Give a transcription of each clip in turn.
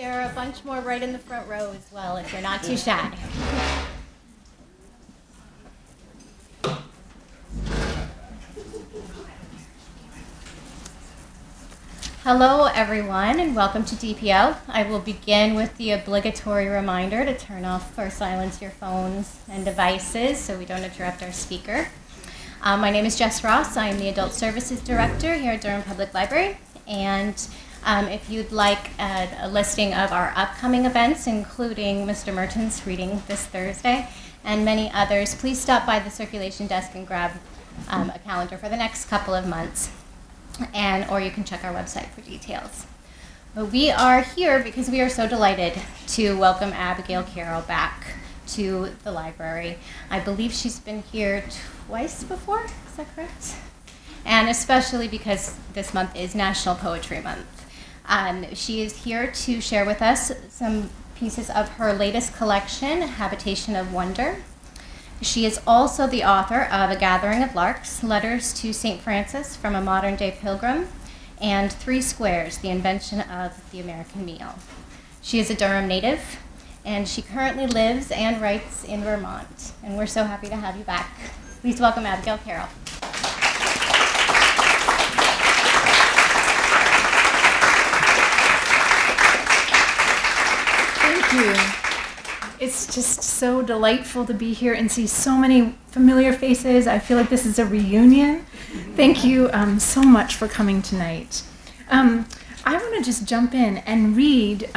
there are a bunch more right in the front row as well, if you're not too shy. Hello, everyone, and welcome to DPO. I will begin with the obligatory reminder to turn off or silence your phones and devices so we don't interrupt our speaker. My name is Jess Ross. I am the Adult Services Director here at Durham Public Library. And if you'd like a listing of our upcoming events, including Mr. Merton's reading this Thursday and many others, please stop by the circulation desk and grab a calendar for the next couple of months. Or you can check our website for details. But we are here because we are so delighted to welcome Abigail Carroll back to the library. I believe she's been here twice before, is that correct? And especially because this month is National Poetry Month. She is here to share with us some pieces of her latest collection, Habitation of Wonder. She is also the author of A Gathering of Larks, Letters to St. Francis from a Modern-Day Pilgrim, and Three Squares, The Invention of the American Meal. She is a Durham native, and she currently lives and writes in Vermont. And we're so happy to have you back. Please welcome Abigail Carroll. Thank you. It's just so delightful to be here and see so many familiar faces. I feel like this is a reunion. Thank you so much for coming tonight. I want to just jump in and read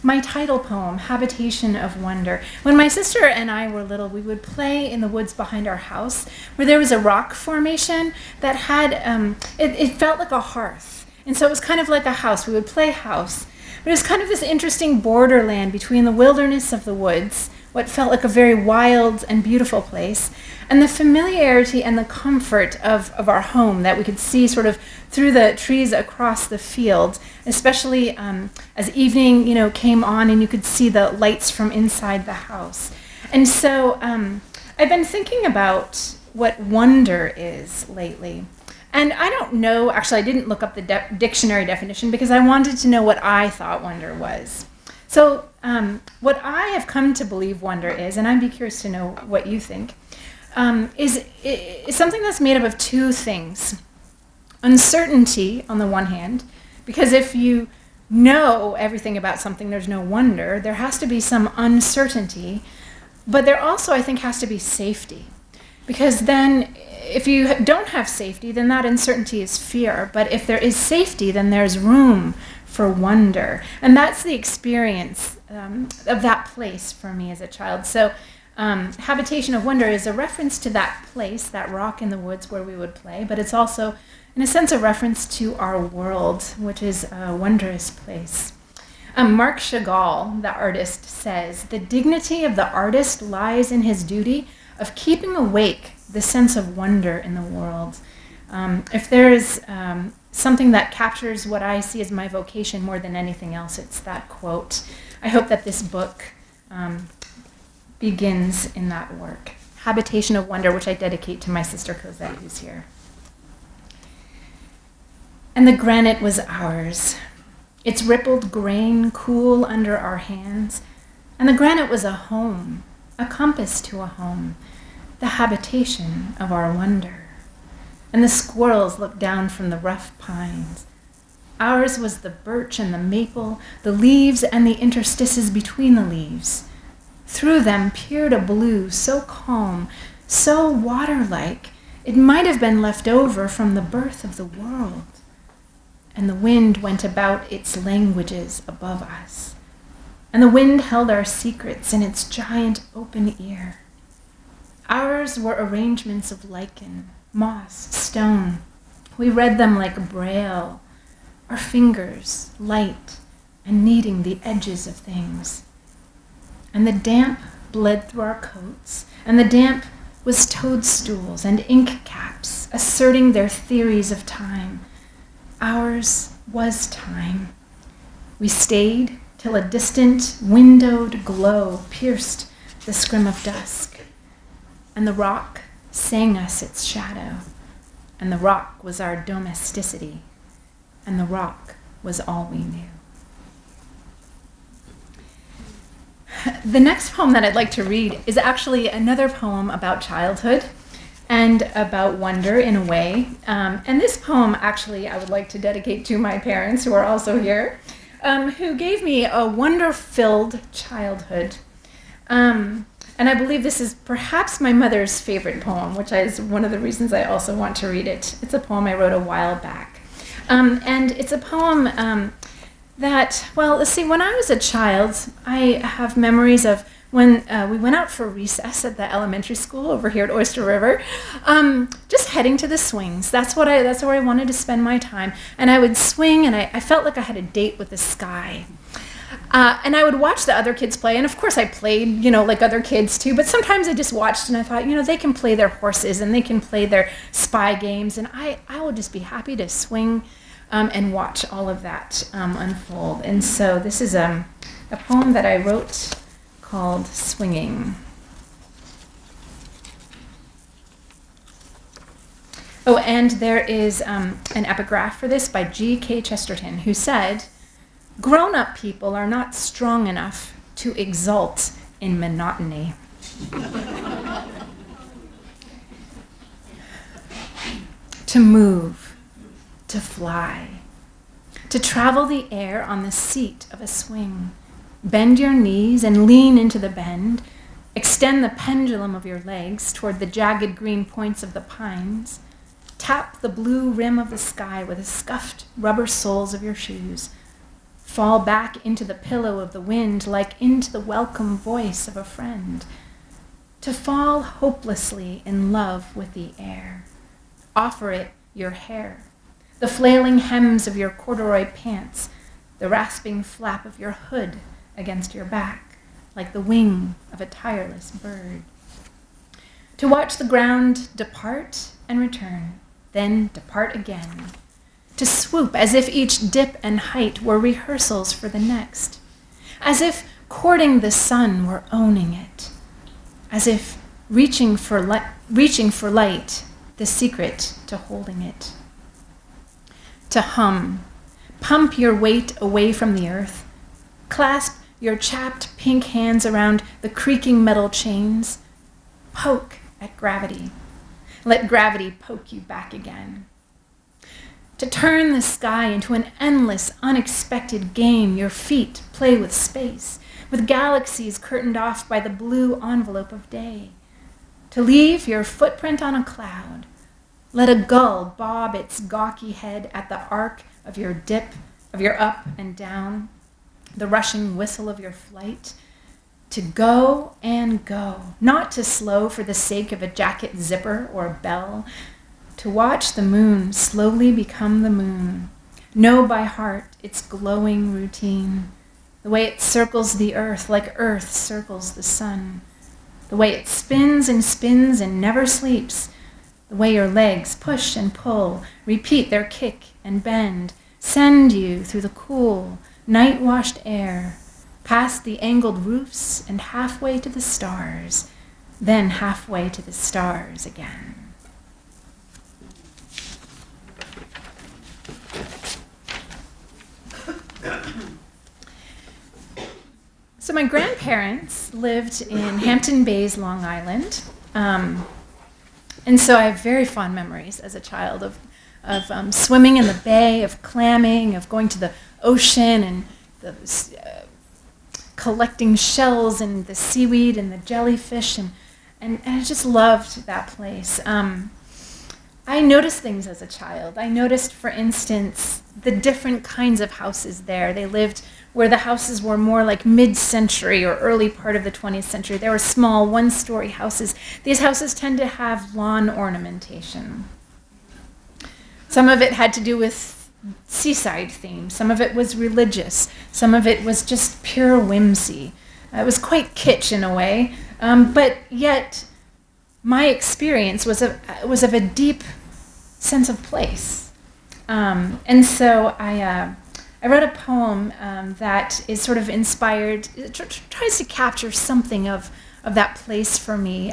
my title poem, Habitation of Wonder. When my sister and I were little, we would play in the woods behind our house where there was a rock formation that had, it felt like a hearth. And so it was kind of like a house. We would play house. But it was kind of this interesting borderland between the wilderness of the woods, what felt like a very wild and beautiful place, and the familiarity and the comfort of our home that we could see sort of through the trees across the field, especially as evening, came on and you could see the lights from inside the house. And so I've been thinking about what wonder is lately. And I don't know, actually I didn't look up the dictionary definition because I wanted to know what I thought wonder was. So what I have come to believe wonder is, and I'd be curious to know what you think, is something that's made up of two things. Uncertainty on the one hand, because if you know everything about something, there's no wonder. There has to be some uncertainty, but there also, I think, has to be safety. Because then if you don't have safety, then that uncertainty is fear. But if there is safety, then there's room for wonder. And that's the experience of that place for me as a child. So Habitation of Wonder is a reference to that place, that rock in the woods where we would play. But it's also, in a sense, a reference to our world, which is a wondrous place. Marc Chagall, the artist, says, "The dignity of the artist lies in his duty of keeping awake the sense of wonder in the world." If there is something that captures what I see as my vocation more than anything else, it's that quote. I hope that this book begins in that work. Habitation of Wonder, which I dedicate to my sister Cosette, who's here. And the granite was ours, its rippled grain cool under our hands. And the granite was a home, a compass to a home, the habitation of our wonder. And the squirrels looked down from the rough pines. Ours was the birch and the maple, the leaves and the interstices between the leaves. Through them peered a blue so calm, so water-like, it might have been left over from the birth of the world. And the wind went about its languages above us. And the wind held our secrets in its giant open ear. Ours were arrangements of lichen, moss, stone. We read them like braille, our fingers light and kneading the edges of things. And the damp bled through our coats, and the damp was toadstools and ink caps asserting their theories of time. Ours was time. We stayed till a distant, windowed glow pierced the scrim of dusk, and the rock sang us its shadow, and the rock was our domesticity, and the rock was all we knew. The next poem that I'd like to read is actually another poem about childhood and about wonder in a way. And this poem, actually, I would like to dedicate to my parents, who are also here, who gave me a wonder-filled childhood. And I believe this is perhaps my mother's favorite poem, which is one of the reasons I also want to read it. It's a poem I wrote a while back. And it's a poem that, well, let's see, when I was a child, I have memories of when we went out for recess at the elementary school over here at Oyster River, just heading to the swings. That's where I wanted to spend my time. And I would swing, and I felt like I had a date with the sky. And I would watch the other kids play, and of course I played, like other kids too, but sometimes I just watched and I thought, they can play their horses and they can play their spy games, and I will just be happy to swing and watch all of that unfold. And so this is a poem that I wrote called Swinging. Oh, and there is an epigraph for this by G.K. Chesterton, who said, "Grown-up people are not strong enough to exult in monotony." To move, to fly, to travel the air on the seat of a swing. Bend your knees and lean into the bend. Extend the pendulum of your legs toward the jagged green points of the pines. Tap the blue rim of the sky with the scuffed rubber soles of your shoes. Fall back into the pillow of the wind like into the welcome voice of a friend. To fall hopelessly in love with the air. Offer it your hair, the flailing hems of your corduroy pants, the rasping flap of your hood against your back, like the wing of a tireless bird. To watch the ground depart and return, then depart again. To swoop as if each dip and height were rehearsals for the next. As if courting the sun were owning it. As if reaching for light, the secret to holding it. To hum, pump your weight away from the earth. Clasp your chapped pink hands around the creaking metal chains. Poke at gravity. Let gravity poke you back again. To turn the sky into an endless, unexpected game, your feet play with space, with galaxies curtained off by the blue envelope of day. To leave your footprint on a cloud. Let a gull bob its gawky head at the arc of your dip, of your up and down, the rushing whistle of your flight. To go and go, not to slow for the sake of a jacket zipper or a bell. To watch the moon slowly become the moon. Know by heart its glowing routine. The way it circles the earth like earth circles the sun. The way it spins and never sleeps. The way your legs push and pull, repeat their kick and bend, send you through the cool, night-washed air, past the angled roofs and halfway to the stars, then halfway to the stars again. So my grandparents lived in Hampton Bays, Long Island, and so I have very fond memories as a child of swimming in the bay, of clamming, of going to the ocean and collecting shells and the seaweed and the jellyfish, and I just loved that place. I noticed things as a child. I noticed, for instance, the different kinds of houses there. They lived where the houses were more like mid-century or early part of the 20th century. They were small, one-story houses. These houses tend to have lawn ornamentation. Some of it had to do with seaside themes. Some of it was religious. Some of it was just pure whimsy. It was quite kitsch in a way, but yet my experience was of a deep sense of place. And so I wrote a poem that is sort of inspired, tries to capture something of that place for me.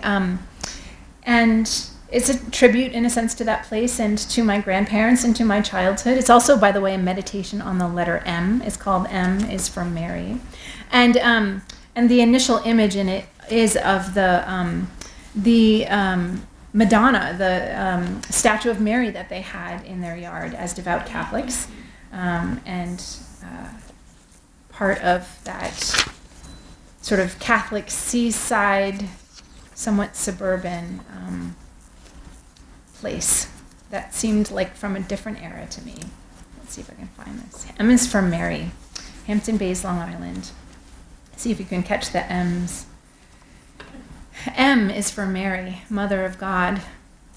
And it's a tribute, in a sense, to that place and to my grandparents and to my childhood. It's also, by the way, a meditation on the letter M. It's called M is for Mary. And And the initial image in it is of the Madonna, the statue of Mary that they had in their yard as devout Catholics, and part of that sort of Catholic seaside, somewhat suburban place that seemed like from a different era to me. Let's see if I can find this. M is for Mary, Hampton Bays, Long Island. See if you can catch the M's. M is for Mary, Mother of God,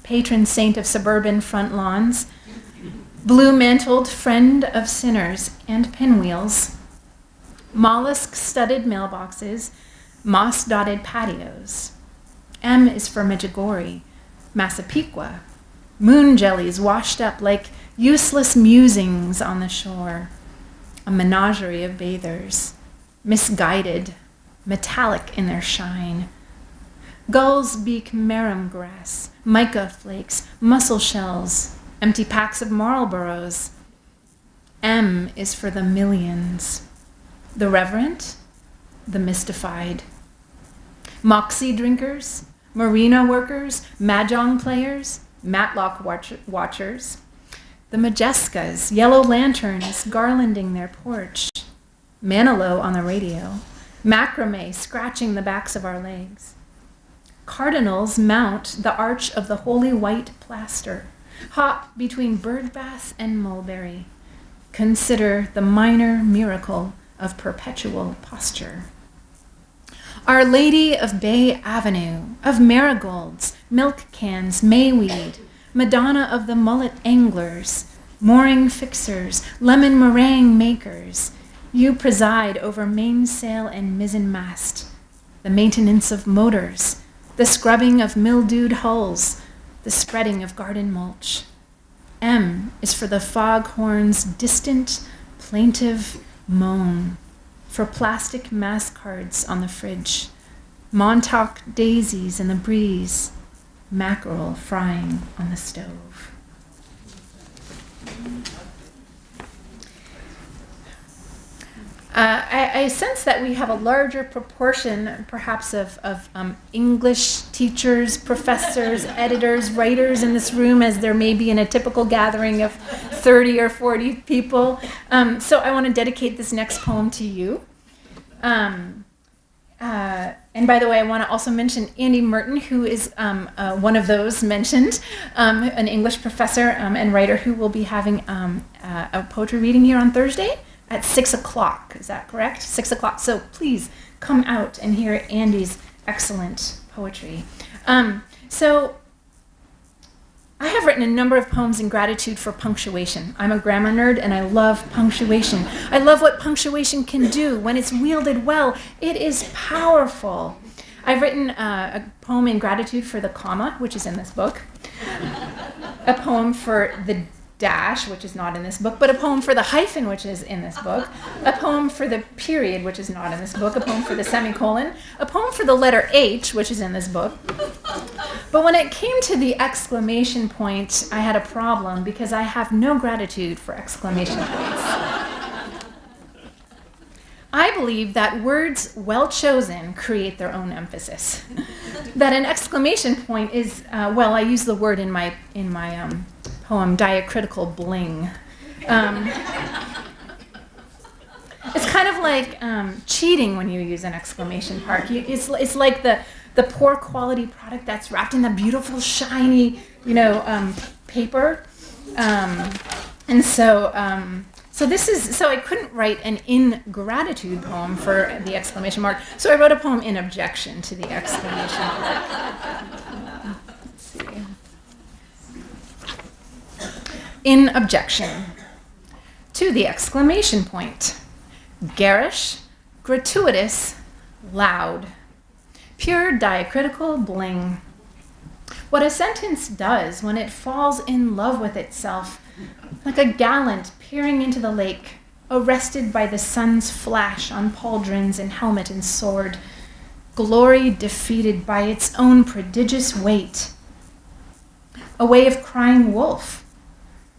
patron saint of suburban front lawns, blue-mantled friend of sinners and pinwheels, mollusk-studded mailboxes, moss-dotted patios. M is for Medjugorje, Massapequa, moon jellies washed up like useless musings on the shore, a menagerie of bathers, misguided, metallic in their shine. Gull's beak marum grass, mica flakes, mussel shells, empty packs of Marlboros. M is for the millions, the reverent, the mystified. Moxie drinkers, marina workers, mahjong players, Matlock watchers. The Majescas, yellow lanterns garlanding their porch. Manilow on the radio, macrame scratching the backs of our legs. Cardinals mount the arch of the holy white plaster, hop between Birdbath and Mulberry. Consider the minor miracle of perpetual posture. Our Lady of Bay Avenue, of marigolds, milk cans, mayweed, Madonna of the mullet anglers, mooring fixers, lemon meringue makers, you preside over mainsail and mizzenmast, the maintenance of motors, the scrubbing of mildewed hulls, the spreading of garden mulch. M is for the foghorn's distant, plaintive moan, for plastic mass cards on the fridge, Montauk daisies in the breeze, mackerel frying on the stove. I sense that we have a larger proportion, perhaps, of English teachers, professors, editors, writers in this room, as there may be in a typical gathering of 30 or 40 people. So I want to dedicate this next poem to you. And by the way, I want to also mention Andy Merton, who is one of those mentioned, an English professor and writer who will be having a poetry reading here on Thursday at 6 o'clock. Is that correct? 6 o'clock. So please come out and hear Andy's excellent poetry. So I have written a number of poems in gratitude for punctuation. I'm a grammar nerd and I love punctuation. I love what punctuation can do. When it's wielded well, it is powerful. I've written a poem in gratitude for the comma, which is in this book, a poem for the dash, which is not in this book, but a poem for the hyphen, which is in this book, a poem for the period, which is not in this book, a poem for the semicolon, a poem for the letter H, which is in this book. But when it came to the exclamation point, I had a problem because I have no gratitude for exclamation points. I believe that words well chosen create their own emphasis. That an exclamation point is, I use the word in my poem, diacritical bling. It's kind of like cheating when you use an exclamation mark. It's like the poor quality product that's wrapped in the beautiful, shiny, paper. So I couldn't write an ingratitude poem for the exclamation mark. So I wrote a poem in objection to the exclamation mark. Let's see. In objection to the exclamation point. Garish, gratuitous, loud. Pure diacritical bling. What a sentence does when it falls in love with itself, like a gallant peering into the lake, arrested by the sun's flash on pauldrons and helmet and sword, glory defeated by its own prodigious weight. A way of crying wolf,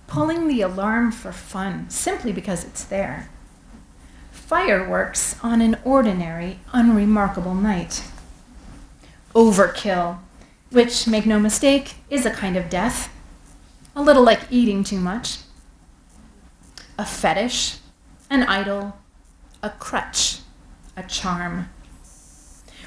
pulling the alarm for fun, simply because it's there. fireworks on an ordinary, unremarkable night. Overkill, which, make no mistake, is a kind of death, a little like eating too much. A fetish, an idol, a crutch, a charm.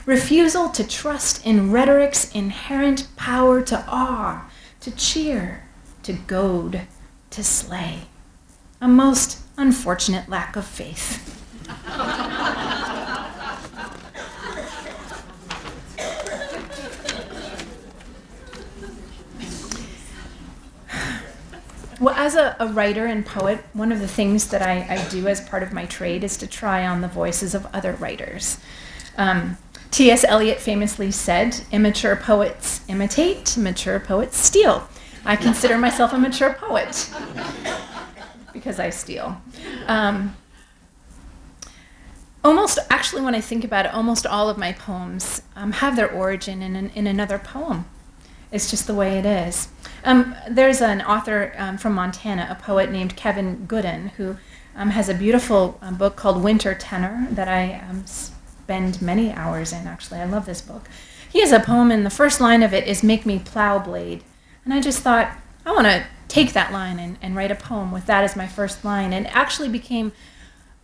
Refusal to trust in rhetoric's inherent power to awe, to cheer, to goad, to slay. A most unfortunate lack of faith. Well, as a writer and poet, one of the things that I do as part of my trade is to try on the voices of other writers. T.S. Eliot famously said, "Immature poets imitate, mature poets steal." I consider myself a mature poet because I steal. Actually, when I think about it, almost all of my poems have their origin in another poem. It's just the way it is. There's an author from Montana, a poet named Kevin Gooden, who has a beautiful book called Winter Tenor that I spend many hours in, actually. I love this book. He has a poem, and the first line of it is, "Make me plow blade." And I just thought, I want to take that line and write a poem with that as my first line. And it actually became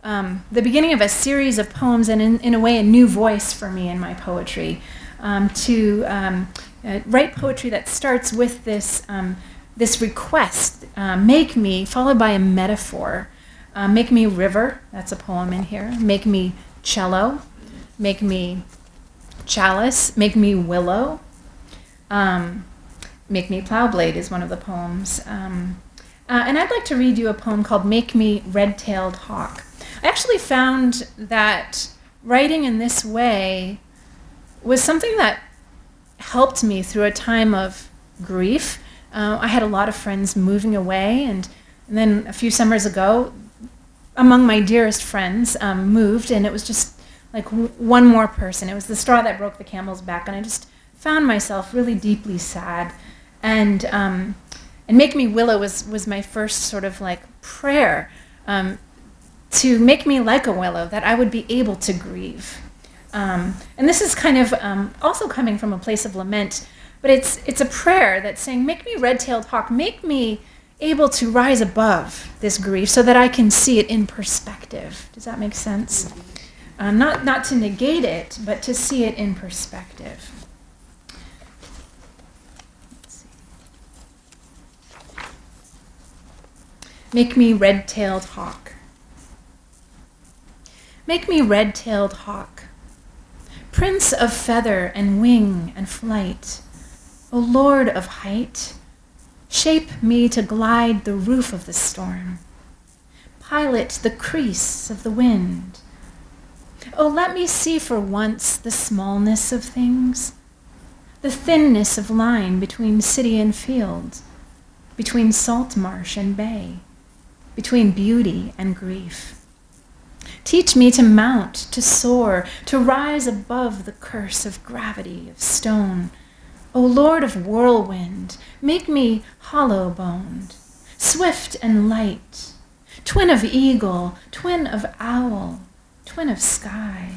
the beginning of a series of poems and, in a way, a new voice for me in my poetry. Write poetry that starts with this request, make me, followed by a metaphor. Make me river, that's a poem in here. Make me cello, make me chalice, make me willow. Make me plowblade is one of the poems. And I'd like to read you a poem called Make Me Red-Tailed Hawk. I actually found that writing in this way was something that helped me through a time of grief. I had a lot of friends moving away, and then a few summers ago, among my dearest friends moved, and it was just like one more person. It was the straw that broke the camel's back, and I just found myself really deeply sad. And Make Me Willow was my first sort of like prayer to make me like a willow, that I would be able to grieve. And this is kind of also coming from a place of lament, but it's a prayer that's saying, make me red-tailed hawk, make me able to rise above this grief so that I can see it in perspective. Does that make sense? Not to negate it, but to see it in perspective. Let's see. Make me red-tailed hawk. Make me red-tailed hawk, prince of feather and wing and flight, O Lord of height, shape me to glide the roof of the storm, pilot the crease of the wind. Oh, let me see for once the smallness of things, the thinness of line between city and field, between salt marsh and bay, between beauty and grief. Teach me to mount, to soar, to rise above the curse of gravity, of stone. O Lord of whirlwind, make me hollow-boned, swift and light, twin of eagle, twin of owl, twin of sky.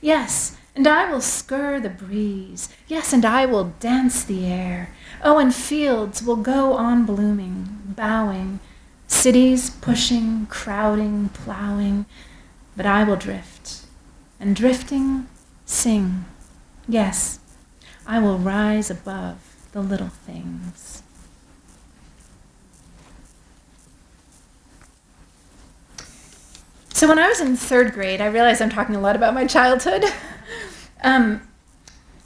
Yes, and I will skir the breeze. Yes, and I will dance the air. Oh, and fields will go on blooming, bowing, cities pushing, crowding, plowing, but I will drift, and drifting, sing. Yes, I will rise above the little things. So when I was in third grade, I realized I'm talking a lot about my childhood.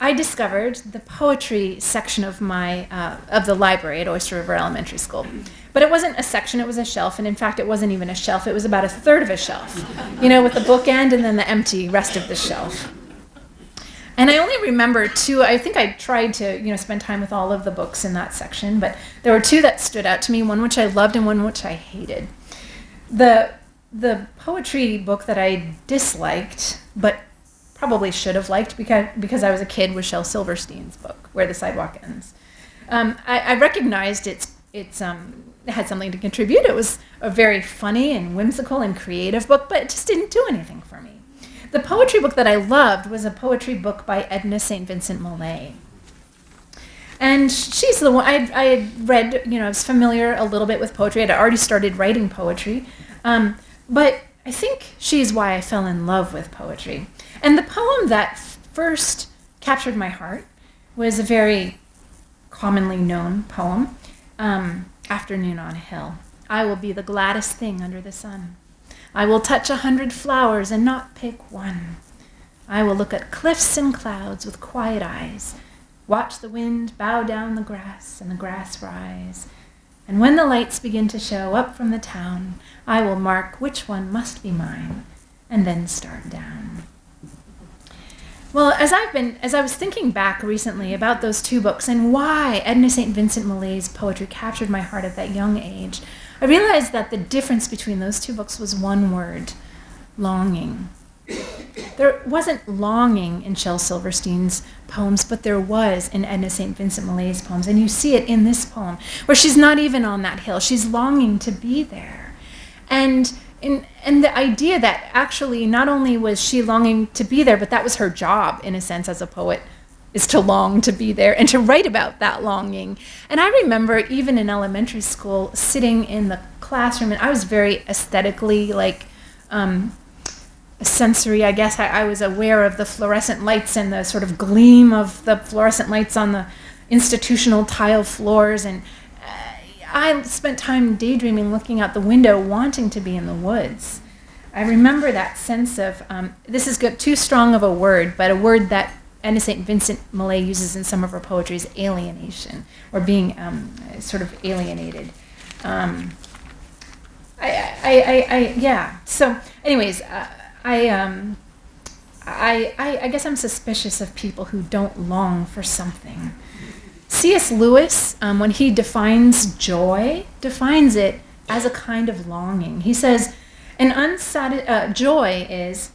I discovered the poetry section of the library at Oyster River Elementary School. But it wasn't a section, it was a shelf, and in fact it wasn't even a shelf, it was about a third of a shelf, with the bookend and then the empty rest of the shelf. And I only remember two. I think I tried to spend time with all of the books in that section, but there were two that stood out to me, one which I loved and one which I hated. The poetry book that I disliked, but probably should have liked because I was a kid, was Shel Silverstein's book, Where the Sidewalk Ends. I recognized its had something to contribute. It was a very funny and whimsical and creative book, but it just didn't do anything for me. The poetry book that I loved was a poetry book by Edna St. Vincent Millay. And she's the one, I had read, I was familiar a little bit with poetry. I'd already started writing poetry. But I think she's why I fell in love with poetry. And the poem that first captured my heart was a very commonly known poem, Afternoon on a Hill. I will be the gladdest thing under the sun. I will touch 100 flowers and not pick one. I will look at cliffs and clouds with quiet eyes, watch the wind bow down the grass and the grass rise. And when the lights begin to show up from the town, I will mark which one must be mine and then start down. Well, as I was thinking back recently about those two books and why Edna St. Vincent Millay's poetry captured my heart at that young age, I realized that the difference between those two books was one word: longing. There wasn't longing in Shel Silverstein's poems, but there was in Edna St. Vincent Millay's poems. And you see it in this poem, where she's not even on that hill. She's longing to be there. And the idea that actually not only was she longing to be there, but that was her job, in a sense, as a poet, is to long to be there and to write about that longing. And I remember even in elementary school sitting in the classroom, and I was very aesthetically sensory, I guess. I was aware of the fluorescent lights and the sort of gleam of the fluorescent lights on the institutional tile floors, and I spent time daydreaming, looking out the window, wanting to be in the woods. I remember that sense of, this is too strong of a word, but a word that Edna St. Vincent Millay uses in some of her poetry is alienation, or being sort of alienated. So anyways, I guess I'm suspicious of people who don't long for something. C.S. Lewis, when he defines joy, defines it as a kind of longing. He says, joy is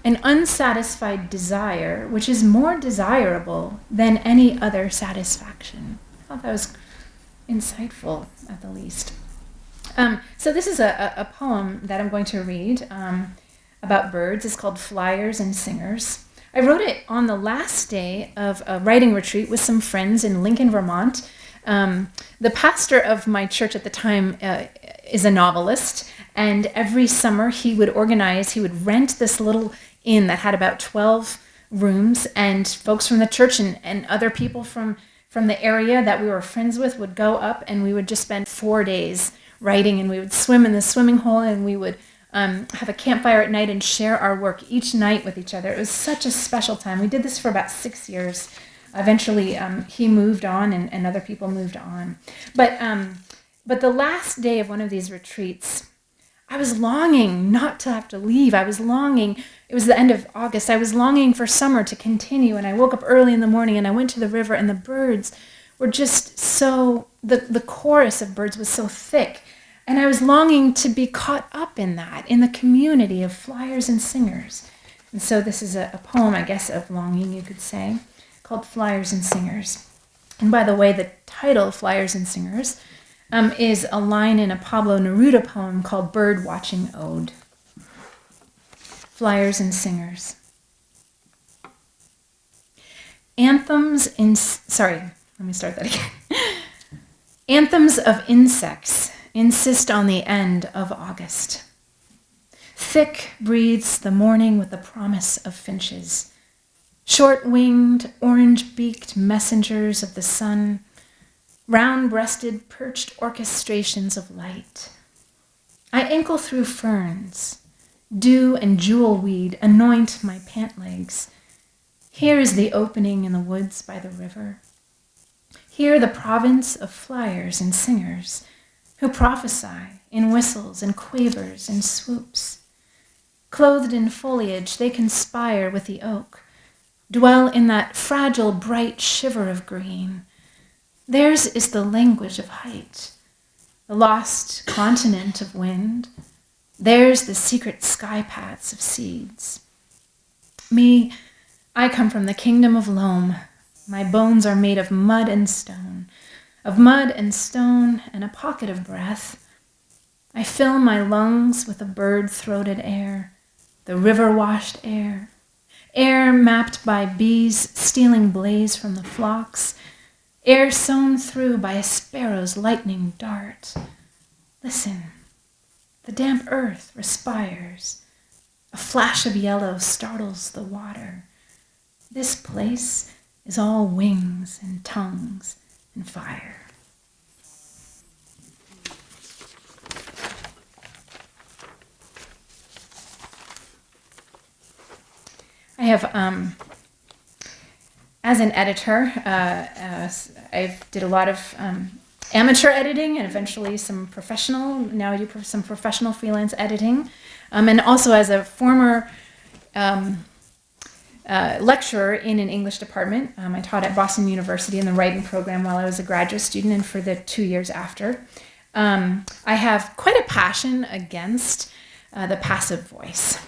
an unsatisfied desire which is more desirable than any other satisfaction. I thought that was insightful, at the least. So this is a poem that I'm going to read about birds. It's called Flyers and Singers. I wrote it on the last day of a writing retreat with some friends in Lincoln, Vermont. The pastor of my church at the time is a novelist, and every summer he would rent this little inn that had about 12 rooms, and folks from the church and other people from the area that we were friends with would go up, and we would just spend 4 days writing, and we would swim in the swimming hole, and we would have a campfire at night and share our work each night with each other. It was such a special time. We did this for about 6 years. Eventually, he moved on and other people moved on. But the last day of one of these retreats, I was longing not to have to leave. I was longing. It was the end of August. I was longing for summer to continue. And I woke up early in the morning and I went to the river, and the birds were just so, the chorus of birds was so thick. And I was longing to be caught up in that, in the community of flyers and singers. And so this is a poem, I guess, of longing, you could say, called Flyers and Singers. And by the way, the title, Flyers and Singers, is a line in a Pablo Neruda poem called Bird Watching Ode. Flyers and Singers. Anthems of insects insist on the end of August. Thick breathes the morning with the promise of finches, short-winged, orange-beaked messengers of the sun, round-breasted, perched orchestrations of light. I ankle through ferns. Dew and jewelweed anoint my pant legs. Here is the opening in the woods by the river. Here the province of flyers and singers, who prophesy in whistles and quavers and swoops. Clothed in foliage, they conspire with the oak, dwell in that fragile, bright shiver of green. Theirs is the language of height, the lost continent of wind. Theirs the secret sky paths of seeds. Me, I come from the kingdom of loam. My bones are made of mud and stone. of mud and stone and a pocket of breath. I fill my lungs with a bird-throated air, the river-washed air, air mapped by bees stealing blaze from the flocks, air sown through by a sparrow's lightning dart. Listen, the damp earth respires. A flash of yellow startles the water. This place is all wings and tongues and fire. I have, as an editor, I did a lot of amateur editing and eventually some professional. Now I do some professional freelance editing. And also as a former lecturer in an English department. I taught at Boston University in the writing program while I was a graduate student and for the 2 years after. I have quite a passion against the passive voice.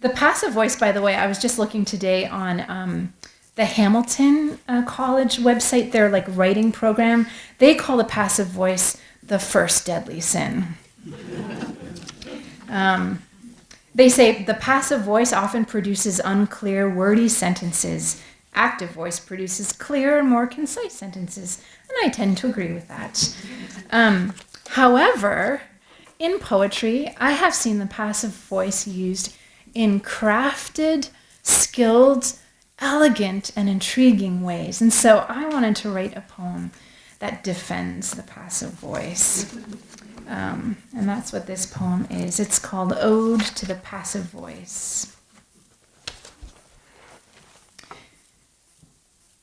The passive voice, by the way, I was just looking today on the Hamilton College website, their writing program. They call the passive voice the first deadly sin. They say the passive voice often produces unclear, wordy sentences. Active voice produces clear and more concise sentences, and I tend to agree with that. However, in poetry, I have seen the passive voice used in crafted, skilled, elegant, and intriguing ways. And so I wanted to write a poem that defends the passive voice. And that's what this poem is. It's called Ode to the Passive Voice.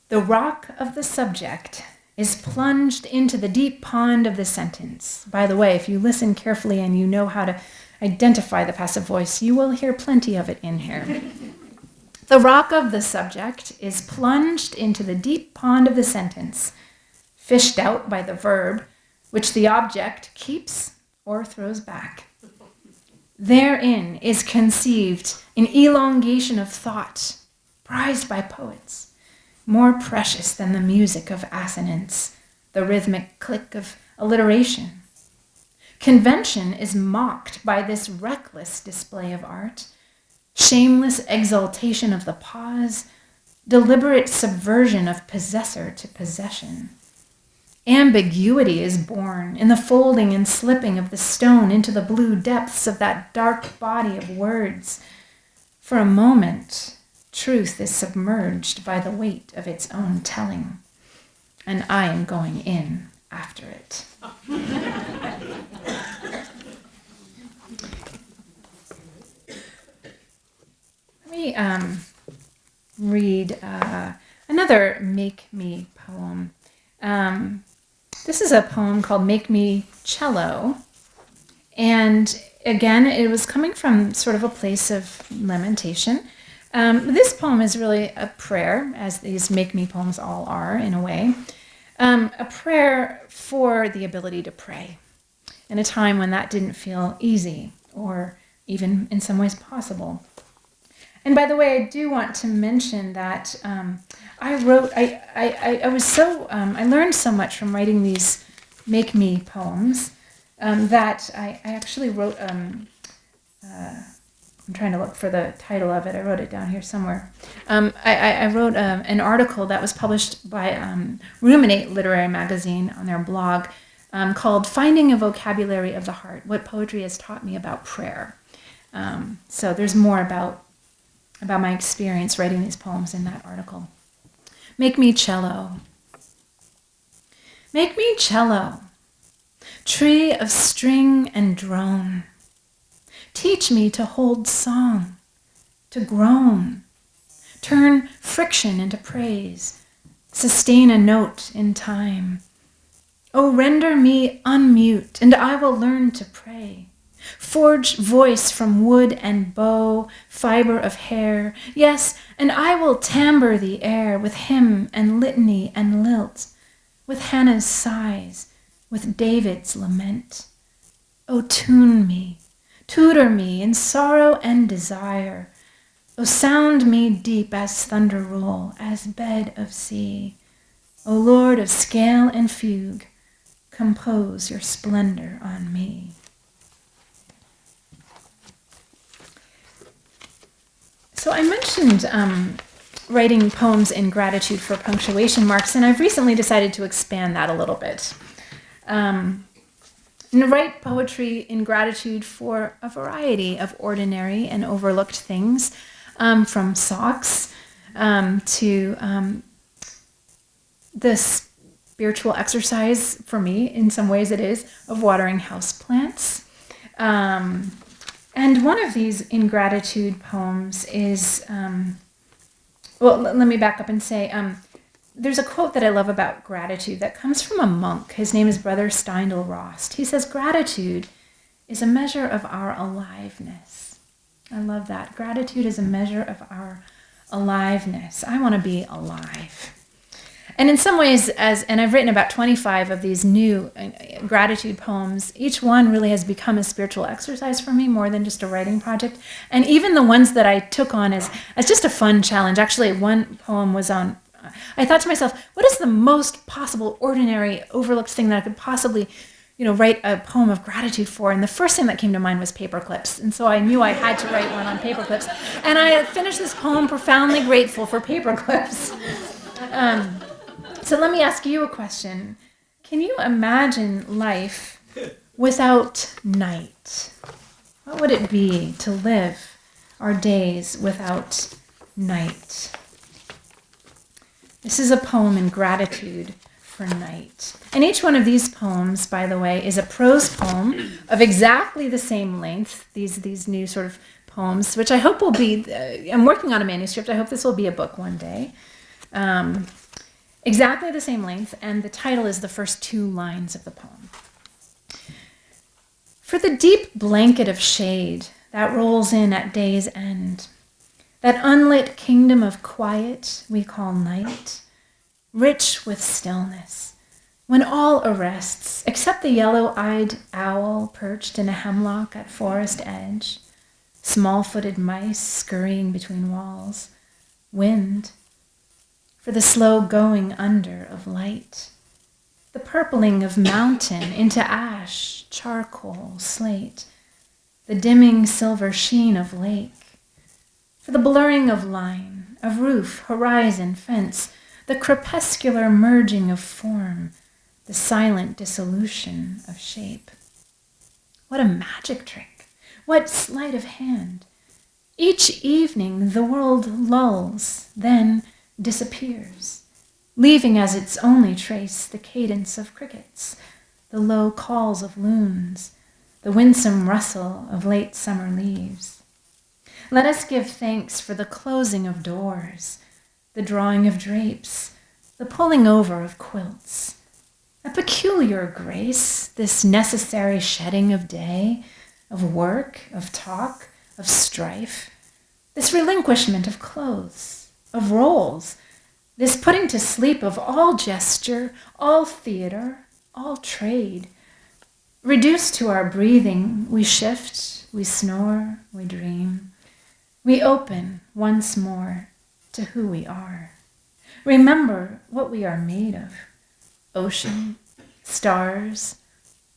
The rock of the subject is plunged into the deep pond of the sentence. By the way, if you listen carefully and you know how to identify the passive voice, you will hear plenty of it in here. The rock of the subject is plunged into the deep pond of the sentence, fished out by the verb, which the object keeps or throws back. Therein is conceived an elongation of thought, prized by poets, more precious than the music of assonance, the rhythmic click of alliteration. Convention is mocked by this reckless display of art, shameless exaltation of the pause, deliberate subversion of possessor to possession. Ambiguity is born in the folding and slipping of the stone into the blue depths of that dark body of words. For a moment, truth is submerged by the weight of its own telling, and I am going in after it. Let me read another Make Me poem. This is a poem called Make Me Cello. And again, it was coming from sort of a place of lamentation. This poem is really a prayer, as these Make Me poems all are in a way. A prayer for the ability to pray in a time when that didn't feel easy or even in some ways possible. And by the way, I do want to mention that I learned so much from writing these Make Me poems that I actually wrote, I'm trying to look for the title of it. I wrote it down here somewhere. I wrote an article that was published by Ruminate Literary Magazine on their blog called Finding a Vocabulary of the Heart, What Poetry Has Taught Me About Prayer. So there's more about my experience writing these poems in that article. Make me cello. Make me cello, tree of string and drone. Teach me to hold song, to groan, turn friction into praise, sustain a note in time. Oh, render me unmute, and I will learn to pray. Forge voice from wood and bow, fiber of hair. Yes, and I will timbre the air with hymn and litany and lilt, with Hannah's sighs, with David's lament. Oh, tune me, tutor me in sorrow and desire. Oh, sound me deep as thunder roll, as bed of sea. O Lord of scale and fugue, compose your splendor on me. So I mentioned writing poems in gratitude for punctuation marks, and I've recently decided to expand that a little bit. And write poetry in gratitude for a variety of ordinary and overlooked things, from socks to the spiritual exercise, for me, in some ways it is, of watering houseplants. And one of these ingratitude poems is, let me back up and say, there's a quote that I love about gratitude that comes from a monk. His name is Brother Steindl Rost. He says, gratitude is a measure of our aliveness. I love that. Gratitude is a measure of our aliveness. I want to be alive. And in some ways, and I've written about 25 of these new gratitude poems, each one really has become a spiritual exercise for me more than just a writing project. And even the ones that I took on as just a fun challenge. Actually, one poem was on, I thought to myself, what is the most possible ordinary overlooked thing that I could possibly, write a poem of gratitude for? And the first thing that came to mind was paper clips. And so I knew I had to write one on paper clips. And I finished this poem profoundly grateful for paper clips. So let me ask you a question. Can you imagine life without night? What would it be to live our days without night? This is a poem in gratitude for night. And each one of these poems, by the way, is a prose poem of exactly the same length, these new sort of poems, which I hope will be, I'm working on a manuscript. I hope this will be a book one day. Exactly the same length, and the title is the first two lines of the poem. For the deep blanket of shade that rolls in at day's end, that unlit kingdom of quiet we call night, rich with stillness, when all arrests, except the yellow-eyed owl perched in a hemlock at forest edge, small-footed mice scurrying between walls, wind, for the slow going under of light, the purpling of mountain into ash, charcoal, slate, the dimming silver sheen of lake, for the blurring of line, of roof, horizon, fence, the crepuscular merging of form, the silent dissolution of shape. What a magic trick! What sleight of hand! Each evening the world lulls, then disappears, leaving as its only trace the cadence of crickets, the low calls of loons, the winsome rustle of late summer leaves. Let us give thanks for the closing of doors, the drawing of drapes, the pulling over of quilts. A peculiar grace, this necessary shedding of day, of work, of talk, of strife, this relinquishment of clothes, of roles, this putting to sleep of all gesture, all theater, all trade. Reduced to our breathing, we shift, we snore, we dream. We open once more to who we are. Remember what we are made of. Ocean, stars,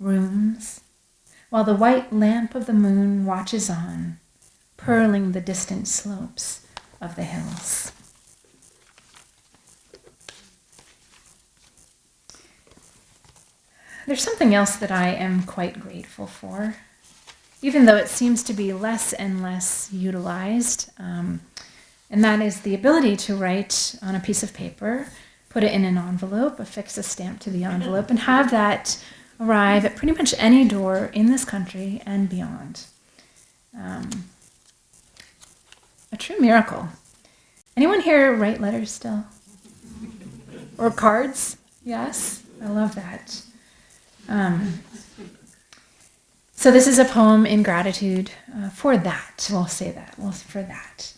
rooms, while the white lamp of the moon watches on, pearling the distant slopes of the hills. There's something else that I am quite grateful for, even though it seems to be less and less utilized, and that is the ability to write on a piece of paper, put it in an envelope, affix a stamp to the envelope, and have that arrive at pretty much any door in this country and beyond. A true miracle. Anyone here write letters still? Or cards? Yes? I love that. So this is a poem in gratitude for that. We'll say that. For that.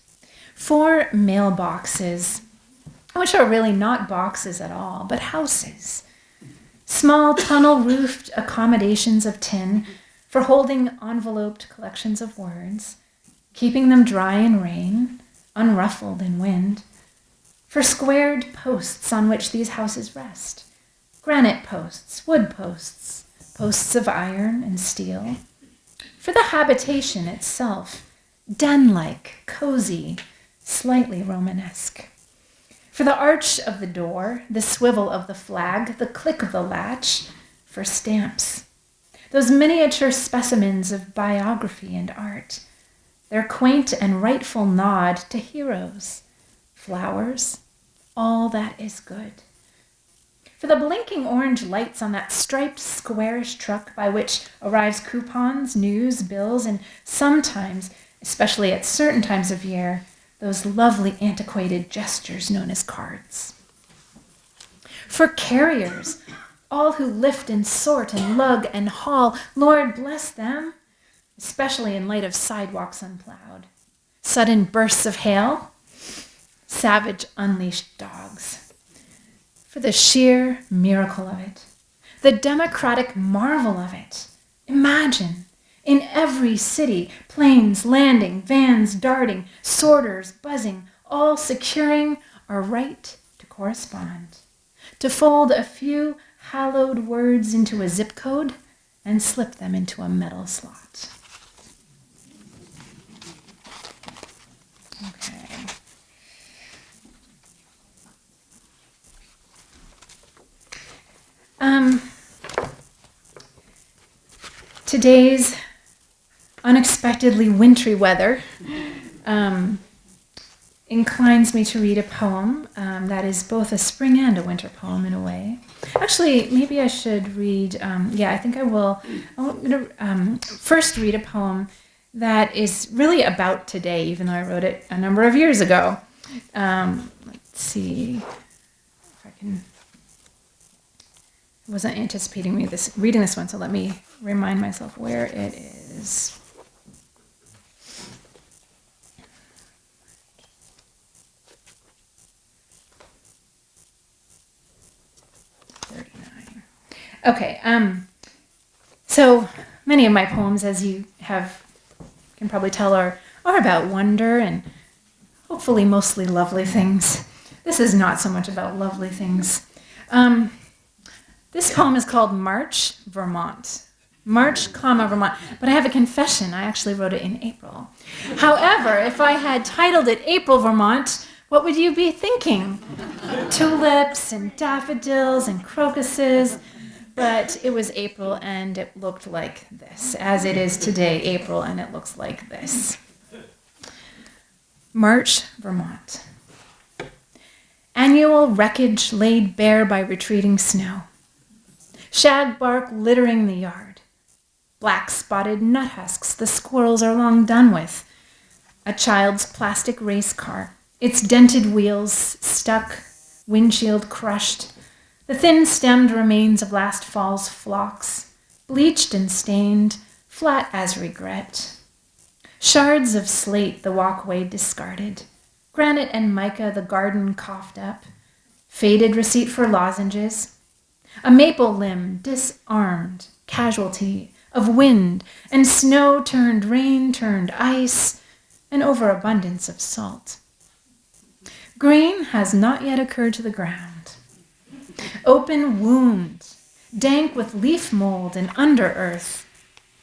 For mailboxes, which are really not boxes at all, but houses. Small tunnel-roofed accommodations of tin for holding enveloped collections of words, keeping them dry in rain, unruffled in wind. For squared posts on which these houses rest, granite posts, wood posts, posts of iron and steel. For the habitation itself, den-like, cozy, slightly Romanesque. For the arch of the door, the swivel of the flag, the click of the latch, for stamps. Those miniature specimens of biography and art, their quaint and rightful nod to heroes, flowers, all that is good. For the blinking orange lights on that striped squarish truck by which arrives coupons, news, bills, and sometimes, especially at certain times of year, those lovely antiquated gestures known as cards. For carriers, all who lift and sort and lug and haul, Lord bless them, especially in light of sidewalks unplowed, sudden bursts of hail, savage unleashed dogs. For the sheer miracle of it, the democratic marvel of it. Imagine, in every city, planes landing, vans darting, sorters buzzing, all securing our right to correspond, to fold a few hallowed words into a zip code and slip them into a metal slot. Okay. Today's unexpectedly wintry weather inclines me to read a poem that is both a spring and a winter poem in a way. Actually, maybe I should read, I think I will. I'm going to first read a poem that is really about today, even though I wrote it a number of years ago. Let's see if I can. I wasn't anticipating reading this one, so let me remind myself where it is. Okay, so many of my poems, as you can probably tell, are about wonder and hopefully mostly lovely things. This is not so much about lovely things. This poem is called March, Vermont. March, Vermont. But I have a confession. I actually wrote it in April. However, if I had titled it April, Vermont, what would you be thinking? Tulips and daffodils and crocuses. But it was April and it looked like this, as it is today, April, and it looks like this. March, Vermont. Annual wreckage laid bare by retreating snow. Shagbark littering the yard. Black-spotted nut husks the squirrels are long done with. A child's plastic race car, its dented wheels stuck, windshield crushed. The thin-stemmed remains of last fall's phlox, bleached and stained, flat as regret. Shards of slate the walkway discarded, granite and mica the garden coughed up, faded receipt for lozenges, a maple limb disarmed, casualty of wind and snow turned rain turned ice, an overabundance of salt. Green has not yet occurred to the ground. Open wound, dank with leaf mold and under earth,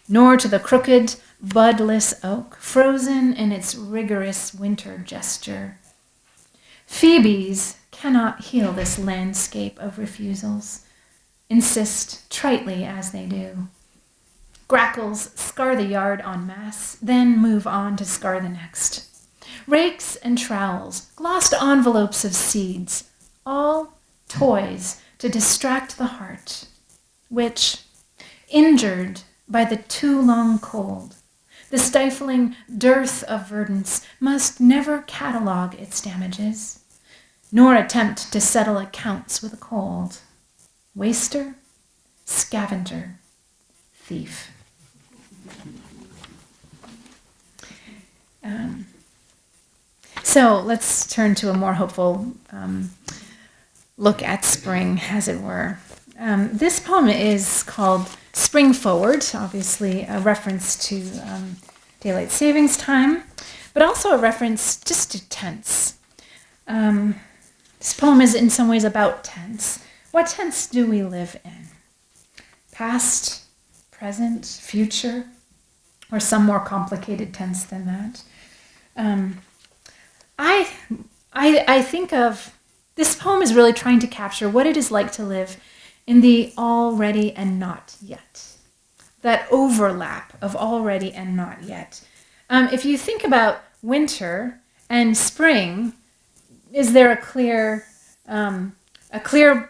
nor to the crooked, budless oak, frozen in its rigorous winter gesture. Phoebes cannot heal this landscape of refusals, insist tritely as they do. Grackles scar the yard en masse, then move on to scar the next. Rakes and trowels, glossed envelopes of seeds, all toys to distract the heart, which, injured by the too long cold, the stifling dearth of verdance, must never catalog its damages, nor attempt to settle accounts with a cold. Waster, scavenger, thief. So let's turn to a more hopeful look at spring, as it were. This poem is called Spring Forward, obviously a reference to daylight savings time, but also a reference just to tense. This poem is in some ways about tense. What tense do we live in? Past, present, future, or some more complicated tense than that? I think of this poem is really trying to capture what it is like to live in the already and not yet. That overlap of already and not yet. If you think about winter and spring, is there a clear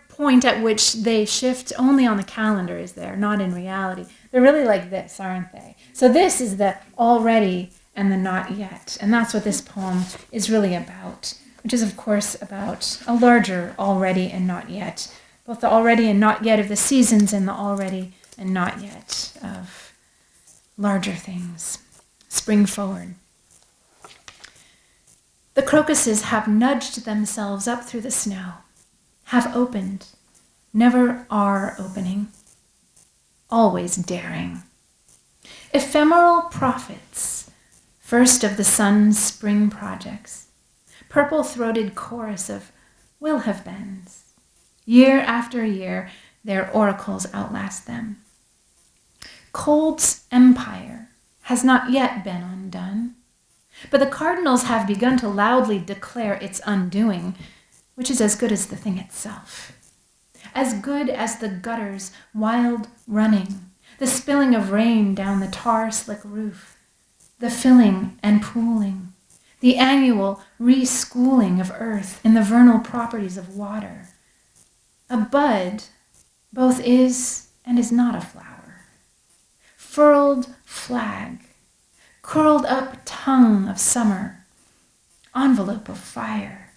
point at which they shift? Only on the calendar is there, not in reality. They're really like this, aren't they? So this is the already and the not yet. And that's what this poem is really about, which is, of course, about a larger already and not yet. Both the already and not yet of the seasons and the already and not yet of larger things. Spring forward. The crocuses have nudged themselves up through the snow, have opened, never are opening, always daring. Ephemeral prophets, first of the sun's spring projects, purple-throated chorus of will have beens. Year after year, their oracles outlast them. Cold's empire has not yet been undone, but the cardinals have begun to loudly declare its undoing, which is as good as the thing itself. As good as the gutter's wild running, the spilling of rain down the tar-slick roof, the filling and pooling, the annual reschooling of earth in the vernal properties of water. A bud both is and is not a flower. Furled flag, curled up tongue of summer, envelope of fire.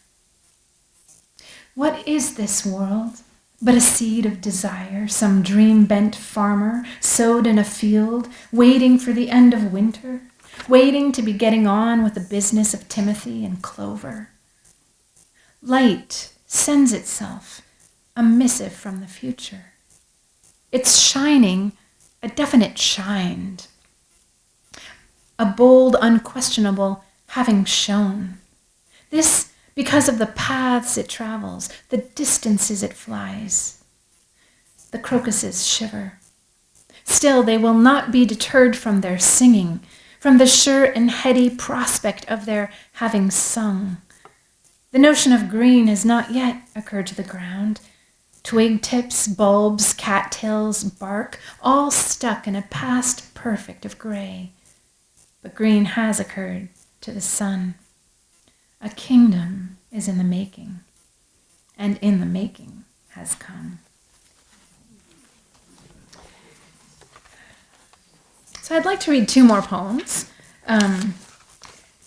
What is this world but a seed of desire, some dream-bent farmer sowed in a field, waiting for the end of winter, waiting to be getting on with the business of timothy and clover? Light sends itself, a missive from the future. It's shining, a definite shined. A bold, unquestionable having shone. This because of the paths it travels, the distances it flies. The crocuses shiver. Still, they will not be deterred from their singing, from the sure and heady prospect of their having sung. The notion of green has not yet occurred to the ground. Twig tips, bulbs, cattails, bark, all stuck in a past perfect of gray. But green has occurred to the sun. A kingdom is in the making, and in the making has come. So I'd like to read two more poems. And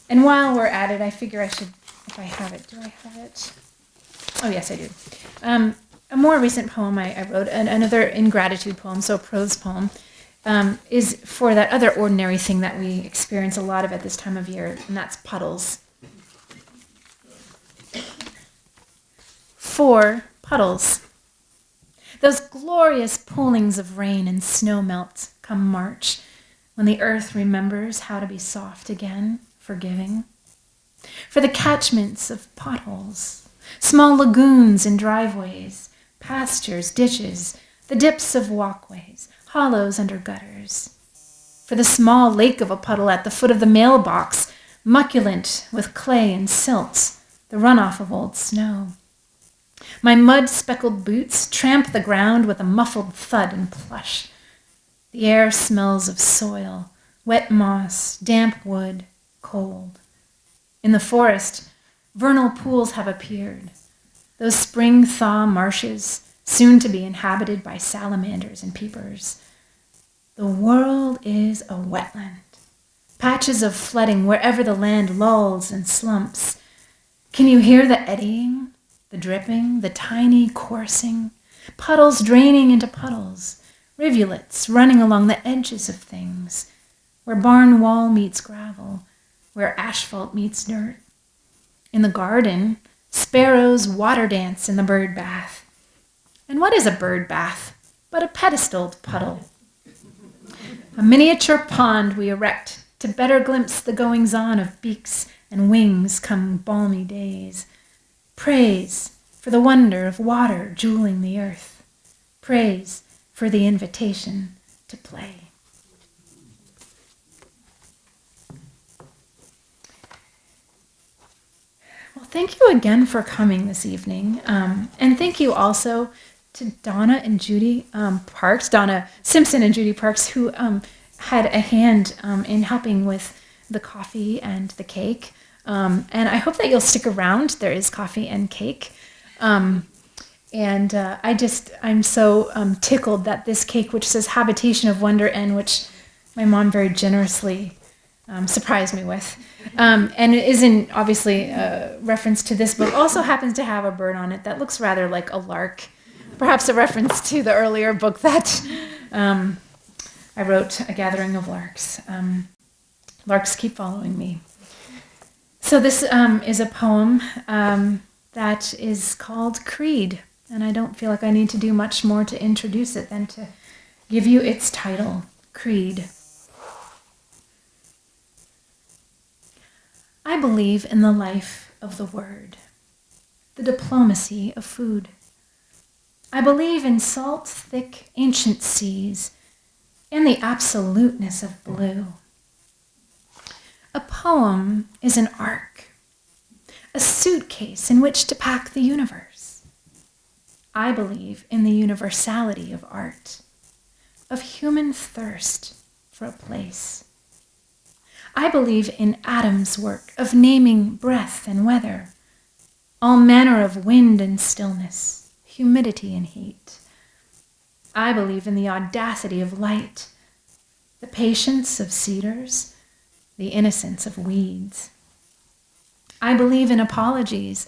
while we're at it, I figure I should, if I have it, do I have it? Oh, yes, I do. A more recent poem I wrote, another ingratitude poem, so a prose poem, is for that other ordinary thing that we experience a lot of at this time of year, and that's puddles. 4 puddles. Those glorious poolings of rain and snow melt come March, when the earth remembers how to be soft again, forgiving. For the catchments of potholes, small lagoons and driveways, pastures, ditches, the dips of walkways, hollows under gutters. For the small lake of a puddle at the foot of the mailbox, mucculent with clay and silt, the runoff of old snow. My mud-speckled boots tramp the ground with a muffled thud and plush. The air smells of soil, wet moss, damp wood, cold. In the forest, vernal pools have appeared, those spring thaw marshes, soon to be inhabited by salamanders and peepers. The world is a wetland, patches of flooding wherever the land lulls and slumps. Can you hear the eddying, the dripping, the tiny coursing, puddles draining into puddles, rivulets running along the edges of things, where barn wall meets gravel, where asphalt meets dirt? In the garden, sparrows water dance in the bird bath. And what is a bird bath but a pedestaled puddle? A miniature pond we erect to better glimpse the goings-on of beaks and wings come balmy days. Praise for the wonder of water jeweling the earth. Praise for the invitation to play. Well, thank you again for coming this evening. And thank you also to Donna and Judy Parks, Donna Simpson and Judy Parks, who had a hand in helping with the coffee and the cake. And I hope that you'll stick around. There is coffee and cake. I'm so tickled that this cake, which says Habitation of Wonder, and which my mom very generously surprised me with, and it isn't obviously a reference to this book, also happens to have a bird on it that looks rather like a lark, perhaps a reference to the earlier book that I wrote, A Gathering of Larks. Larks Keep Following Me. So this is a poem that is called Creed, and I don't feel like I need to do much more to introduce it than to give you its title, Creed. I believe in the life of the word, the diplomacy of food. I believe in salt, thick, ancient seas, and the absoluteness of blue. A poem is an ark, a suitcase in which to pack the universe. I believe in the universality of art, of human thirst for a place. I believe in Adam's work of naming breath and weather, all manner of wind and stillness, humidity and heat. I believe in the audacity of light, the patience of cedars, the innocence of weeds. I believe in apologies,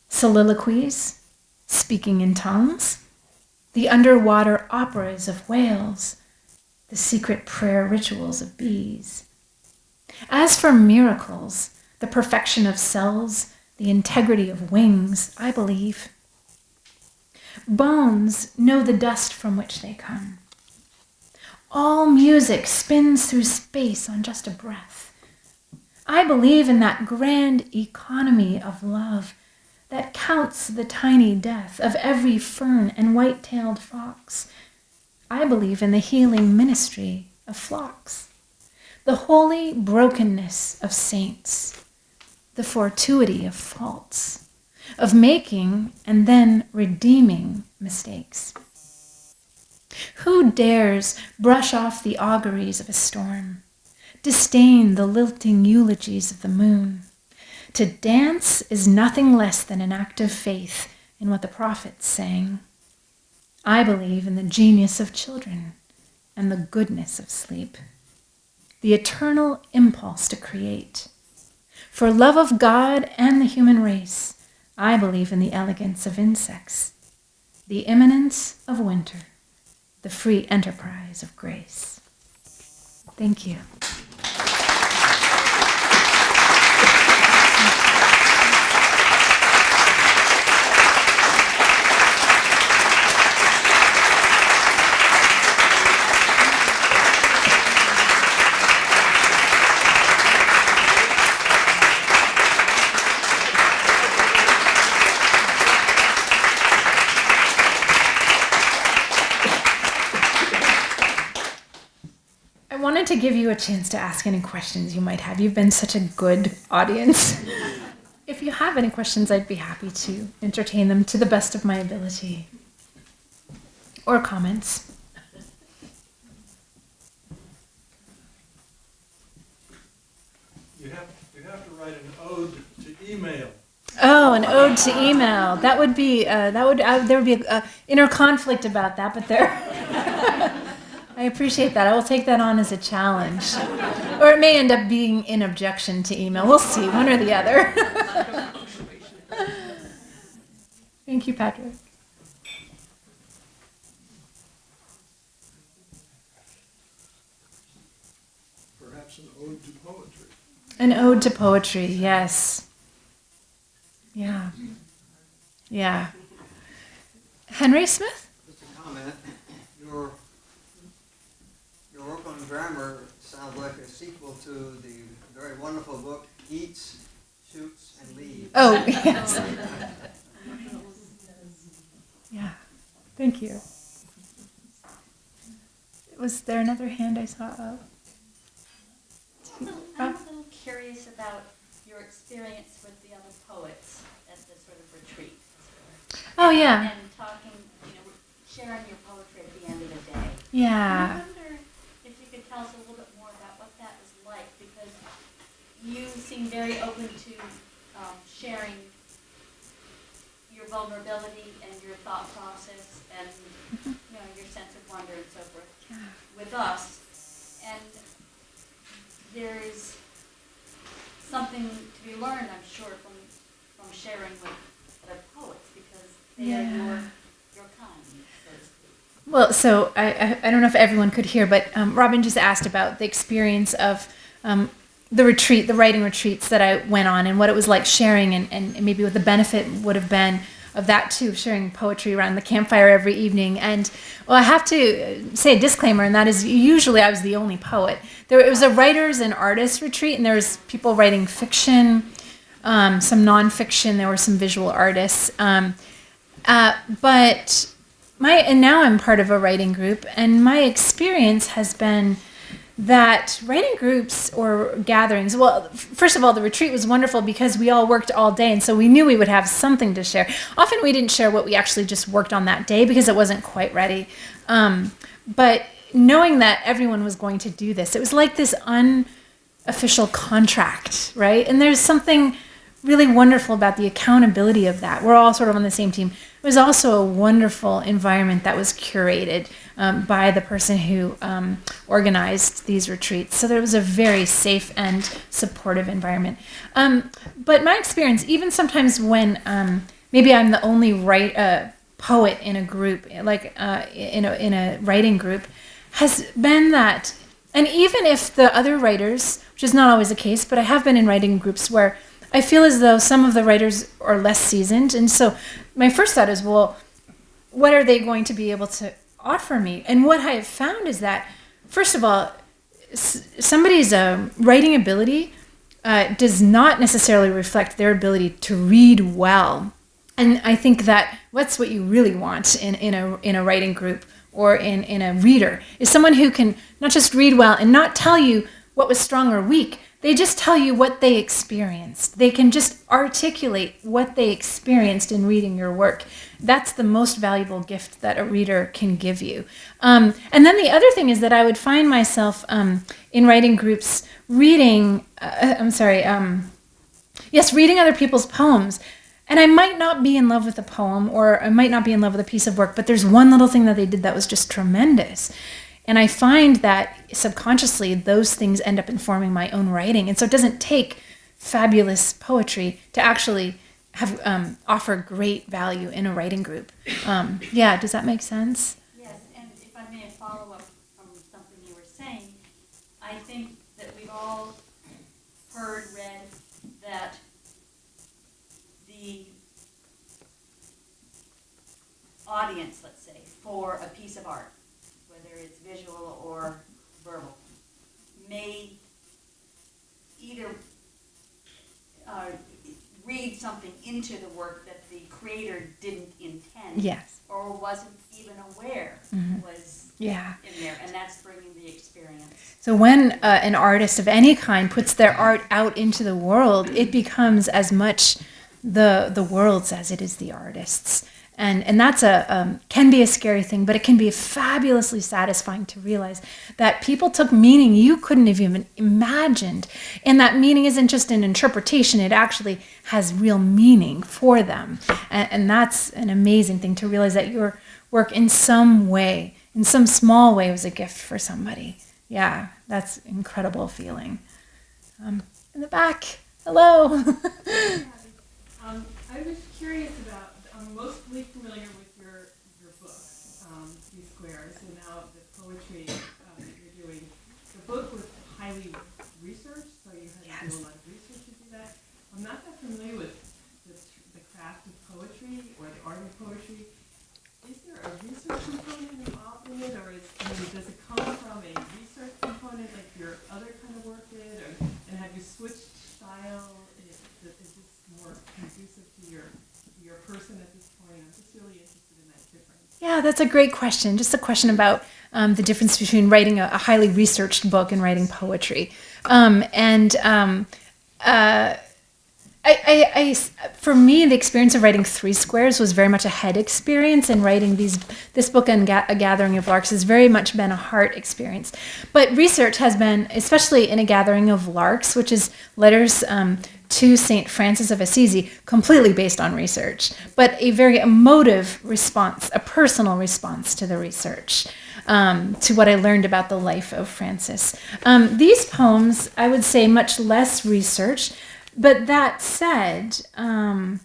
soliloquies, speaking in tongues, the underwater operas of whales, the secret prayer rituals of bees. As for miracles, the perfection of cells, the integrity of wings, I believe. Bones know the dust from which they come. All music spins through space on just a breath. I believe in that grand economy of love that counts the tiny death of every fern and white-tailed fox. I believe in the healing ministry of flocks, the holy brokenness of saints, the fortuity of faults, of making and then redeeming mistakes. Who dares brush off the auguries of a storm, disdain the lilting eulogies of the moon? To dance is nothing less than an act of faith in what the prophets sang. I believe in the genius of children and the goodness of sleep, the eternal impulse to create. For love of God and the human race, I believe in the elegance of insects, the imminence of winter, the free enterprise of grace. Thank you. I wanted to give you a chance to ask any questions you might have. You've been such a good audience. If you have any questions, I'd be happy to entertain them to the best of my ability. Or comments. You have to write an ode to email. Oh, an ode to email. That would be there would be a inner conflict about that, but there. I appreciate that. I will take that on as a challenge. Or it may end up being in objection to email. We'll see, one or the other. Thank you, Patrick. Perhaps an ode to poetry. An ode to poetry, yes. Yeah. Yeah. Henry Smith? Just a comment. Your work on grammar sounds like a sequel to the very wonderful book Eats, Shoots, and Leaves. Oh, yes. Thank you. Was there another hand I saw up? I'm a little curious about your experience with the other poets at the sort of retreat. Oh, yeah. And talking, sharing your poetry at the end of the day. Yeah. I wonder if you could tell us a little bit more about what that was like, because you seem very open to sharing your vulnerability and your thought process and your sense of wonder and so forth with us. And there is something to be learned, I'm sure, from sharing with other poets, because they are your kind, so to speak. Well, so I don't know if everyone could hear, but Robin just asked about the experience of the retreat, the writing retreats that I went on, and what it was like sharing, and maybe what the benefit would have been of that too, sharing poetry around the campfire every evening. And well, I have to say a disclaimer, and that is usually I was the only poet. It was a writers and artists retreat, and there was people writing fiction, some nonfiction. There were some visual artists, but now I'm part of a writing group, and my experience has been that writing groups or gatherings, well, first of all, the retreat was wonderful because we all worked all day, and so we knew we would have something to share. Often we didn't share what we actually just worked on that day because it wasn't quite ready. But knowing that everyone was going to do this, it was like this unofficial contract, right? And there's something really wonderful about the accountability of that. We're all sort of on the same team. It was also a wonderful environment that was curated by the person who organized these retreats. So there was a very safe and supportive environment. But my experience, even sometimes when maybe I'm the only poet in a group, like in a writing group, has been that, and even if the other writers, which is not always the case, but I have been in writing groups where I feel as though some of the writers are less seasoned. And so my first thought is, well, what are they going to be able to offer me? And what I have found is that, first of all, somebody's writing ability does not necessarily reflect their ability to read well. And I think that what's what you really want in a writing group or in a reader is someone who can not just read well and not tell you what was strong or weak. They just tell you what they experienced. They can just articulate what they experienced in reading your work. That's the most valuable gift that a reader can give you. And then the other thing is that I would find myself in writing groups reading other people's poems. And I might not be in love with a poem, or I might not be in love with a piece of work, but there's one little thing that they did that was just tremendous. And I find that subconsciously those things end up informing my own writing. And so it doesn't take fabulous poetry to actually have offer great value in a writing group. Does that make sense? Yes, and if I may follow up from something you were saying, I think that we've all read that the audience, let's say, for a piece of art, whether it's visual or verbal, may either read something into the work that the creator didn't intend, Yes. or wasn't even aware was in there, and that's bringing the experience. So when an artist of any kind puts their art out into the world, it becomes as much the world's as it is the artist's. And that's can be a scary thing, but it can be fabulously satisfying to realize that people took meaning you couldn't have even imagined. And that meaning isn't just an interpretation, it actually has real meaning for them. And that's an amazing thing to realize that your work in some way, in some small way, was a gift for somebody. Yeah, that's an incredible feeling. In the back, hello. I was curious about, I'm mostly familiar with your book, Three Squares, and now the poetry that you're doing. The book was highly researched, so you had to do a lot of research to do that. I'm not that familiar with the craft of poetry or the art of poetry. Is there a research component involved in it, or does it come from a research component like your other kind of work did, and have you switched style? Is this more conducive to your person at this point? I'm just really interested in that difference. Yeah, that's a great question. Just a question about the difference between writing a highly researched book and writing poetry. For me, the experience of writing Three Squares was very much a head experience, and writing this book and A Gathering of Larks has very much been a heart experience. But research has been, especially in A Gathering of Larks, which is letters to St. Francis of Assisi, completely based on research, but a very emotive response, a personal response to the research, to what I learned about the life of Francis. These poems, I would say, much less researched. But that said, in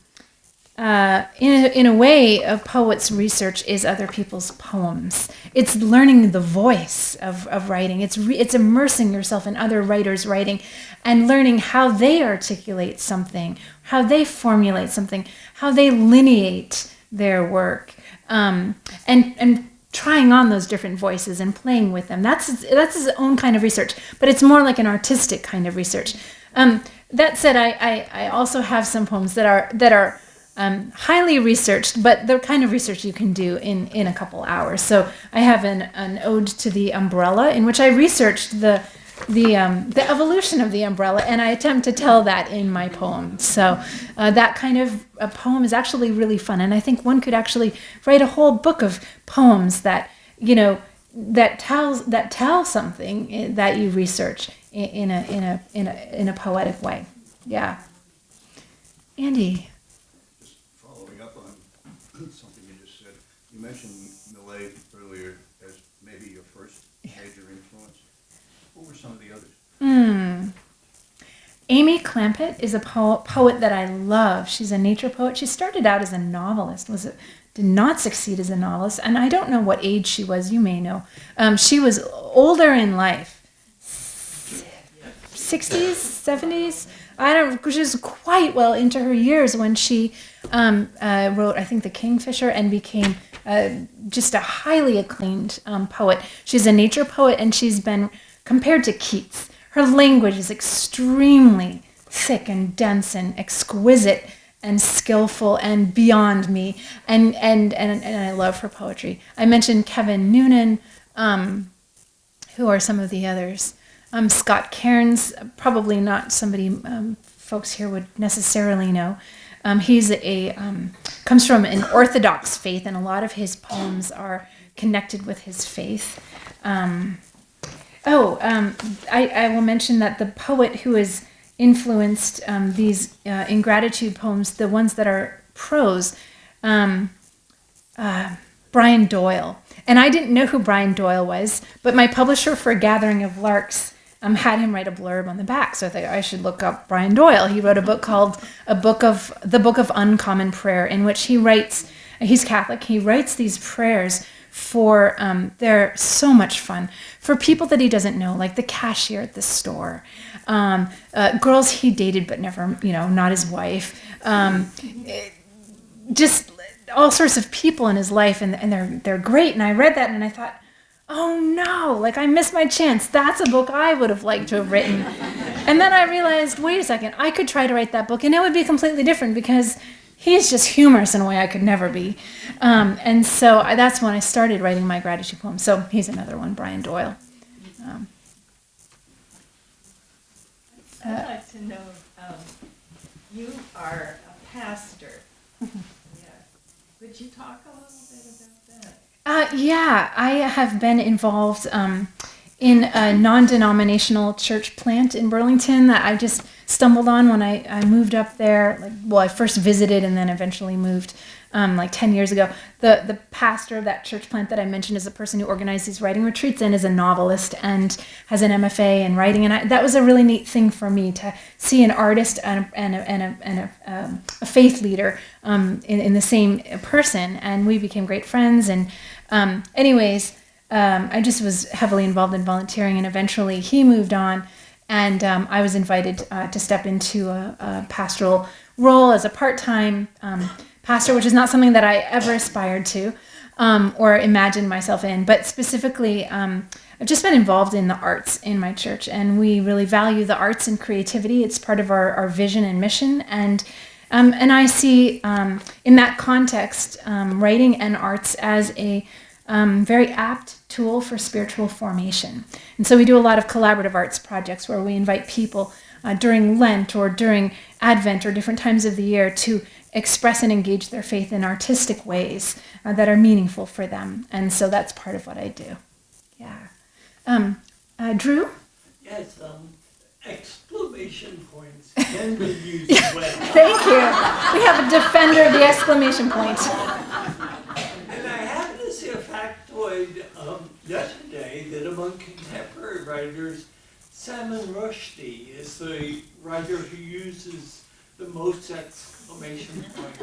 a way, a poet's research is other people's poems. It's learning the voice of writing. It's immersing yourself in other writers' writing and learning how they articulate something, how they formulate something, how they lineate their work, and trying on those different voices and playing with them. That's its own kind of research, but it's more like an artistic kind of research. That said, I also have some poems that are highly researched, but the kind of research you can do in a couple hours. So I have an ode to the umbrella, in which I researched the evolution of the umbrella, and I attempt to tell that in my poem. So that kind of a poem is actually really fun, and I think one could actually write a whole book of poems that that tell something that you research in a poetic way. Yeah. Andy. Just following up on something you just said. You mentioned Millet earlier as maybe your first major influence. What were some of the others? Amy Clampett is a poet that I love. She's a nature poet. She started out as a novelist, did not succeed as a novelist, and I don't know what age she was. You may know. She was older in life, 60s, 70s. She was quite well into her years when she wrote, I think, The Kingfisher, and became just a highly acclaimed poet. She's a nature poet, and she's been compared to Keats. Her language is extremely thick and dense and exquisite and skillful and beyond me, and I love her poetry. I mentioned Kevin Noonan. Who are some of the others? Scott Cairns, probably not somebody folks here would necessarily know. He's comes from an Orthodox faith, and a lot of his poems are connected with his faith. I will mention that the poet who has influenced these ingratitude poems, the ones that are prose, Brian Doyle. And I didn't know who Brian Doyle was, but my publisher for A Gathering of Larks had him write a blurb on the back, so I thought I should look up Brian Doyle. He wrote a book called The Book of Uncommon Prayer, in which he writes, he's Catholic, he writes these prayers for, they're so much fun, for people that he doesn't know, like the cashier at the store, girls he dated but never, not his wife, just all sorts of people in his life, and they're great. And I read that and I thought, oh no, I missed my chance. That's a book I would have liked to have written. And then I realized, wait a second, I could try to write that book and it would be completely different, because he's just humorous in a way I could never be. And so that's when I started writing my gratitude poem. So he's another one, Brian Doyle. I'd like to know, you are a pastor. Yeah. Would you talk a little bit about that? Yeah, I have been involved in a non-denominational church plant in Burlington that I just stumbled on when I moved up there. I first visited and then eventually moved 10 years ago. The pastor of that church plant that I mentioned is the person who organized these writing retreats and is a novelist and has an MFA in writing. And that was a really neat thing for me to see an artist and a faith leader in the same person. And we became great friends. And I just was heavily involved in volunteering, and eventually he moved on, and I was invited to step into a pastoral role as a part-time pastor, which is not something that I ever aspired to or imagined myself in, but specifically I've just been involved in the arts in my church, and we really value the arts and creativity. It's part of our vision and mission, and And I see in that context writing and arts as a very apt tool for spiritual formation. And so we do a lot of collaborative arts projects where we invite people during Lent or during Advent or different times of the year to express and engage their faith in artistic ways that are meaningful for them. And so that's part of what I do. Yeah. Drew? Yes, exclamation points can be used well. Thank you. We have a defender of the exclamation point. And I happened to see a factoid yesterday that among contemporary writers, Salman Rushdie is the writer who uses the most exclamation points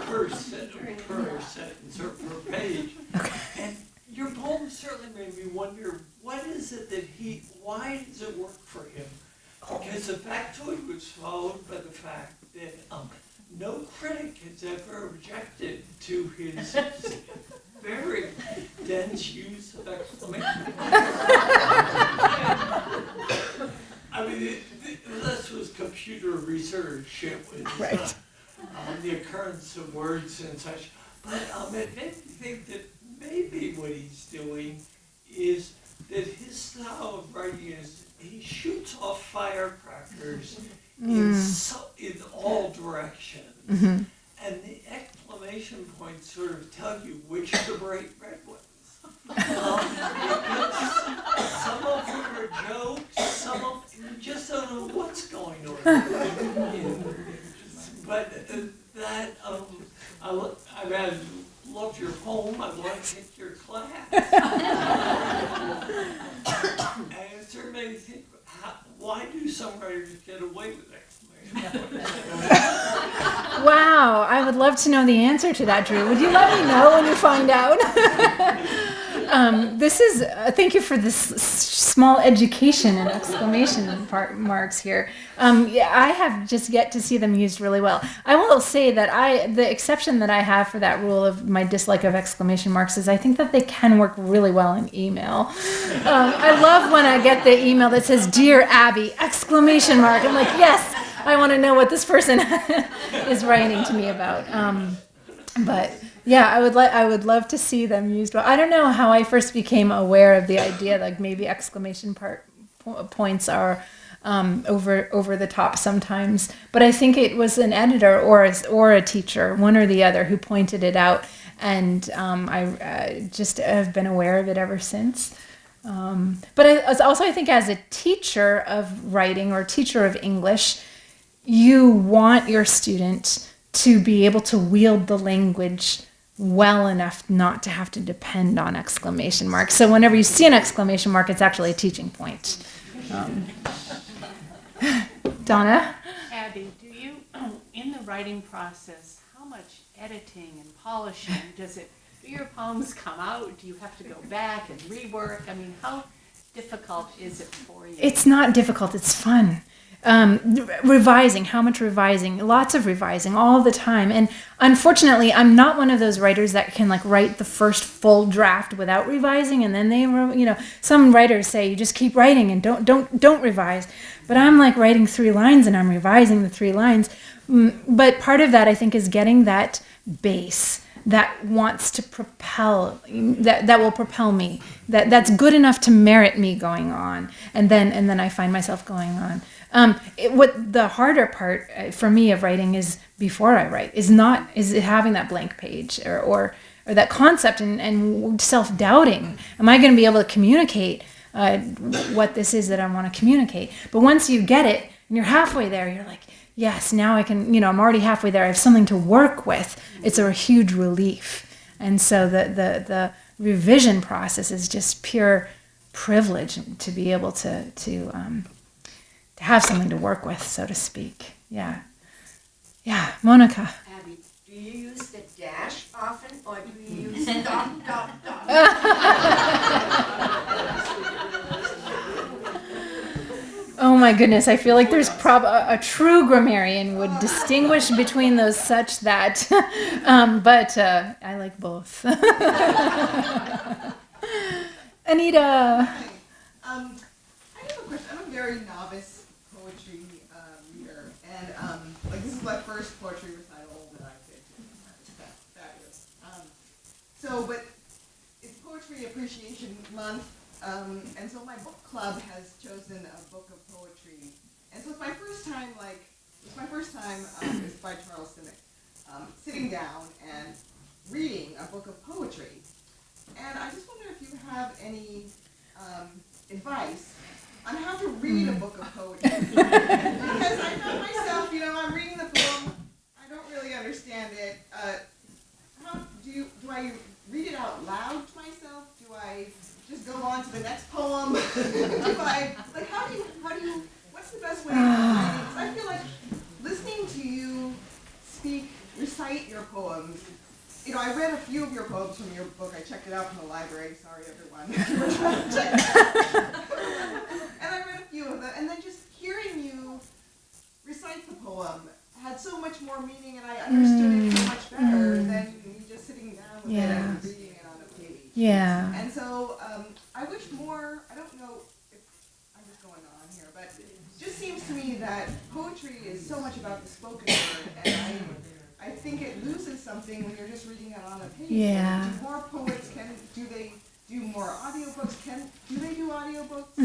per sentence or per page. Okay. And your poem certainly made me wonder, what is it that why does it work for him? Because the factoid was followed by the fact that no critic has ever objected to his very dense use of exclamation points. I mean, this was computer research. It was the occurrence of words and such. But it made me think that maybe what he's doing is that his style of writing is he shoots off firecrackers in all directions. Mm-hmm. And the exclamation points sort of tell you which are the bright red ones. Some of them are jokes, some of them you just don't know what's going on. But I loved your poem. I want to take your class. And it certainly made me think, why do some writers get away with exclamation points? Wow, I would love to know the answer to that, Drew. Would you let me know when you find out? Thank you for this small education and exclamation marks here. I have just yet to see them used really well. I will say that the exception that I have for that rule of my dislike of exclamation marks is I think that they can work really well in email. I love when I get the email that says, "Dear Abby!" exclamation mark. I'm like, yes, I want to know what this person is writing to me about. But yeah, I would love to see them used well. I don't know how I first became aware of the idea, like maybe exclamation points are over the top sometimes. But I think it was an editor or a teacher, one or the other, who pointed it out, and I just have been aware of it ever since. But I think as a teacher of writing or teacher of English, you want your student to be able to wield the language well enough not to have to depend on exclamation marks. So whenever you see an exclamation mark, it's actually a teaching point. Donna? Abby, do you, in the writing process, how much editing and polishing do your poems come out? Do you have to go back and rework? I mean, how difficult is it for you? It's not difficult, it's fun. Revising, how much revising? Lots of revising all the time. And unfortunately, I'm not one of those writers that can write the first full draft without revising, and then some writers say you just keep writing and don't revise. But I'm writing 3 lines and I'm revising the 3 lines. But part of that, I think, is getting that base that wants to propel, that will propel me, that's good enough to merit me going on, and then I find myself going on. What the harder part for me of writing is before I write is having that blank page or that concept and self-doubting. Am I going to be able to communicate what this is that I want to communicate? But once you get it and you're halfway there, you're like, yes, now I can, I'm already halfway there. I have something to work with. It's a huge relief. And so the revision process is just pure privilege to be able to have something to work with, so to speak. Yeah, Monica. Abby, do you use the dash often, or do you use dot? Oh my goodness, I feel like there's a true grammarian would distinguish between those such that, but I like both. Anita. I have a question. I'm a very novice poetry reader, and this is is my first poetry recital that I've been to. That's fabulous. But it's Poetry Appreciation Month, and so my book club has chosen a book of poetry. And so it's my first time, it's by Charles Simic, sitting down and reading a book of poetry. And I just wonder if you have any advice on how to read a book of poetry. Because I found myself, I'm reading the poem, I don't really understand it. How do I read it out loud to myself? Do I just go on to the next poem? What's the best way of reading? Because I feel like listening to you recite your poems. I read a few of your poems from your book. I checked it out from the library. Sorry, everyone. You were trying to check it out. And I read a few of them. And then just hearing you recite the poem had so much more meaning, and I understood it so much better than me just sitting down with it and reading it on a page. Yeah. And so I wish more, I don't know if I'm just going on here, but it just seems to me that poetry is so much about the spoken word, and I think it loses something when you're just reading it on a page. Yeah. Do more poets, do they do more audiobooks? Do they do audiobooks?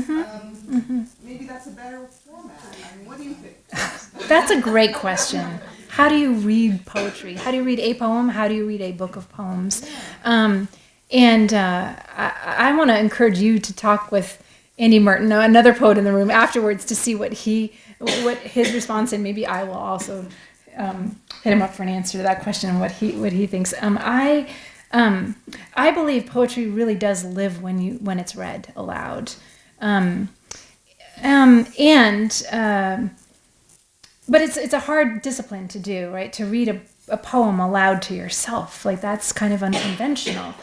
Maybe that's a better format. What do you think? That's a great question. How do you read poetry? How do you read a poem? How do you read a book of poems? I want to encourage you to talk with Andy Merton, another poet in the room, afterwards to see what his response, and maybe I will also hit him up for an answer to that question and what he thinks. I believe poetry really does live when it's read aloud, but it's a hard discipline to do, right? To read a poem aloud to yourself, that's kind of unconventional.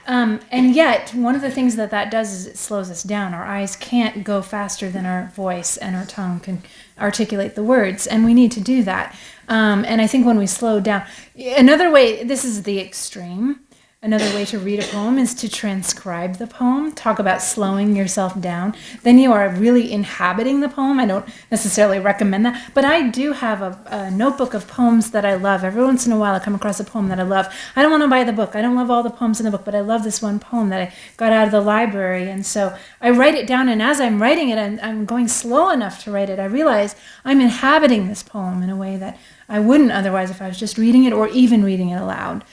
And yet, one of the things that does is it slows us down. Our eyes can't go faster than our voice and our tongue can articulate the words, and we need to do that. And I think when we slow down, another way, this is the extreme, another way to read a poem is to transcribe the poem. Talk about slowing yourself down. Then you are really inhabiting the poem. I don't necessarily recommend that, but I do have a notebook of poems that I love. Every once in a while I come across a poem that I love. I don't want to buy the book. I don't love all the poems in the book, but I love this one poem that I got out of the library. And so I write it down, and as I'm writing it, I'm going slow enough to write it. I realize I'm inhabiting this poem in a way that I wouldn't otherwise if I was just reading it or even reading it aloud.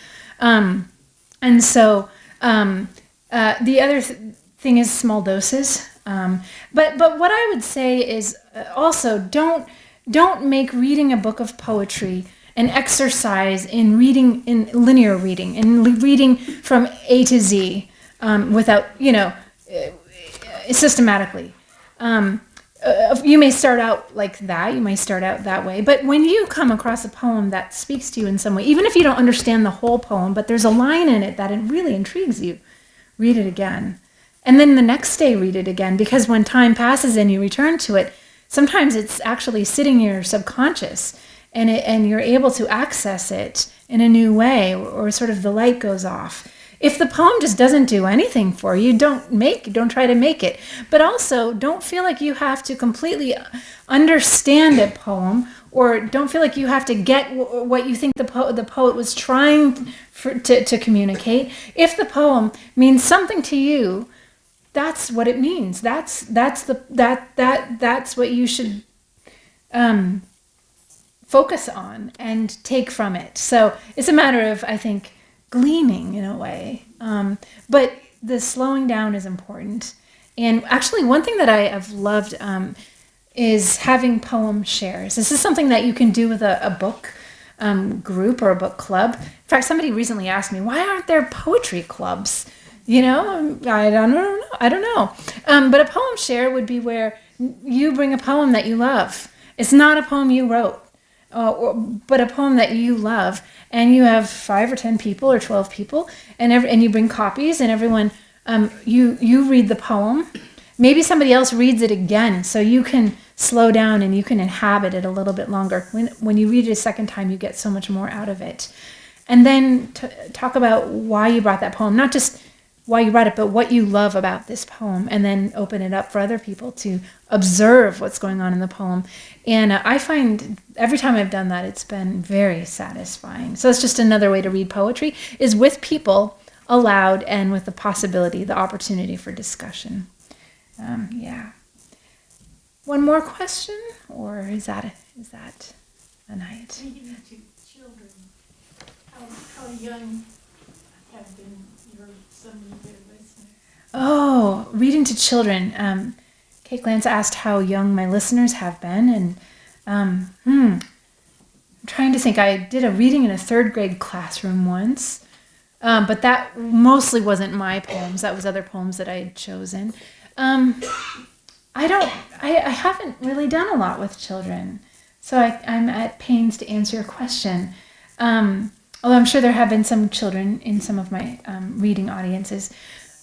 And so the other thing is small doses. But what I would say is also don't make reading a book of poetry an exercise in linear reading, in reading from A to Z without, systematically. You may start out like that, you may start out that way, but when you come across a poem that speaks to you in some way, even if you don't understand the whole poem, but there's a line in it that it really intrigues you, read it again. And then the next day read it again, because when time passes and you return to it, sometimes it's actually sitting in your subconscious, and you're able to access it in a new way, or sort of the light goes off. If the poem just doesn't do anything for you, don't try to make it. But also, don't feel like you have to completely understand a poem, or don't feel like you have to get what you think the poet was trying to communicate. If the poem means something to you, that's what it means. That's what you should focus on and take from it. So it's a matter of, I think, gleaning in a way, but the slowing down is important. And actually, one thing that I have loved is having poem shares. This is something that you can do with a book group or a book club. In fact, somebody recently asked me, why aren't there poetry clubs? I don't know. But a poem share would be where you bring a poem that you love. It's not a poem you wrote, but a poem that you love. And you have 5 or 10 people or 12 people, and you bring copies, and everyone, you read the poem. Maybe somebody else reads it again, so you can slow down and you can inhabit it a little bit longer. When you read it a second time, you get so much more out of it. And then talk about why you brought that poem, not just why you write it, but what you love about this poem, and then open it up for other people to observe what's going on in the poem. And I find every time I've done that, it's been very satisfying. So it's just another way to read poetry, is with people aloud and with the possibility, the opportunity for discussion. Yeah. One more question, or is that a night? Reading to children, how young have been some of your listeners? Oh, reading to children. Kate Glantz asked how young my listeners have been, and I'm trying to think. I did a reading in a 3rd grade classroom once, but that mostly wasn't my poems. That was other poems that I had chosen. I haven't really done a lot with children, so I'm at pains to answer your question. Although I'm sure there have been some children in some of my reading audiences.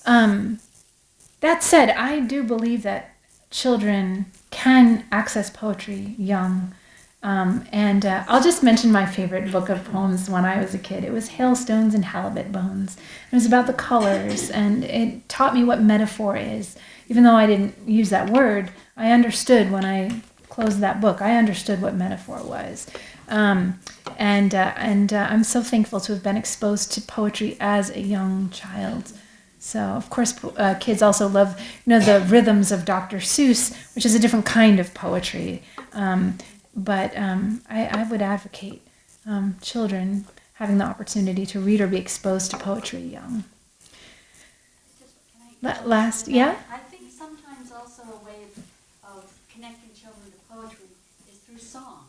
That said, I do believe that children can access poetry young. And I'll just mention my favorite book of poems when I was a kid. It was Hailstones and Halibut Bones. It was about the colors, and it taught me what metaphor is. Even though I didn't use that word, I understood when I closed that book. I understood what metaphor was. And I'm so thankful to have been exposed to poetry as a young child. So, of course, kids also love, the rhythms of Dr. Seuss, which is a different kind of poetry. But I would advocate children having the opportunity to read or be exposed to poetry young. Yeah? I think sometimes also a way of connecting children to poetry is through song.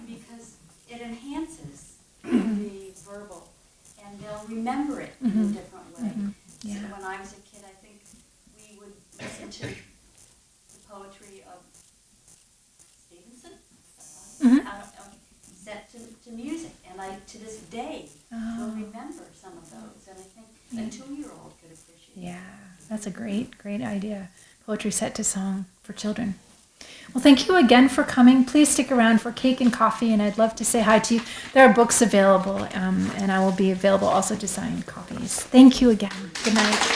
Because it enhances the verbal, and they'll remember it in a different way. Yeah. So when I was a kid, I think we would listen to the poetry of Stevenson, set to music, and I, to this day, will remember some of those, and I think a 2-year-old could appreciate it. Yeah, that's a great idea. Poetry set to song for children. Well, thank you again for coming. Please stick around for cake and coffee, and I'd love to say hi to you. There are books available, and I will be available also to sign copies. Thank you again. Good night.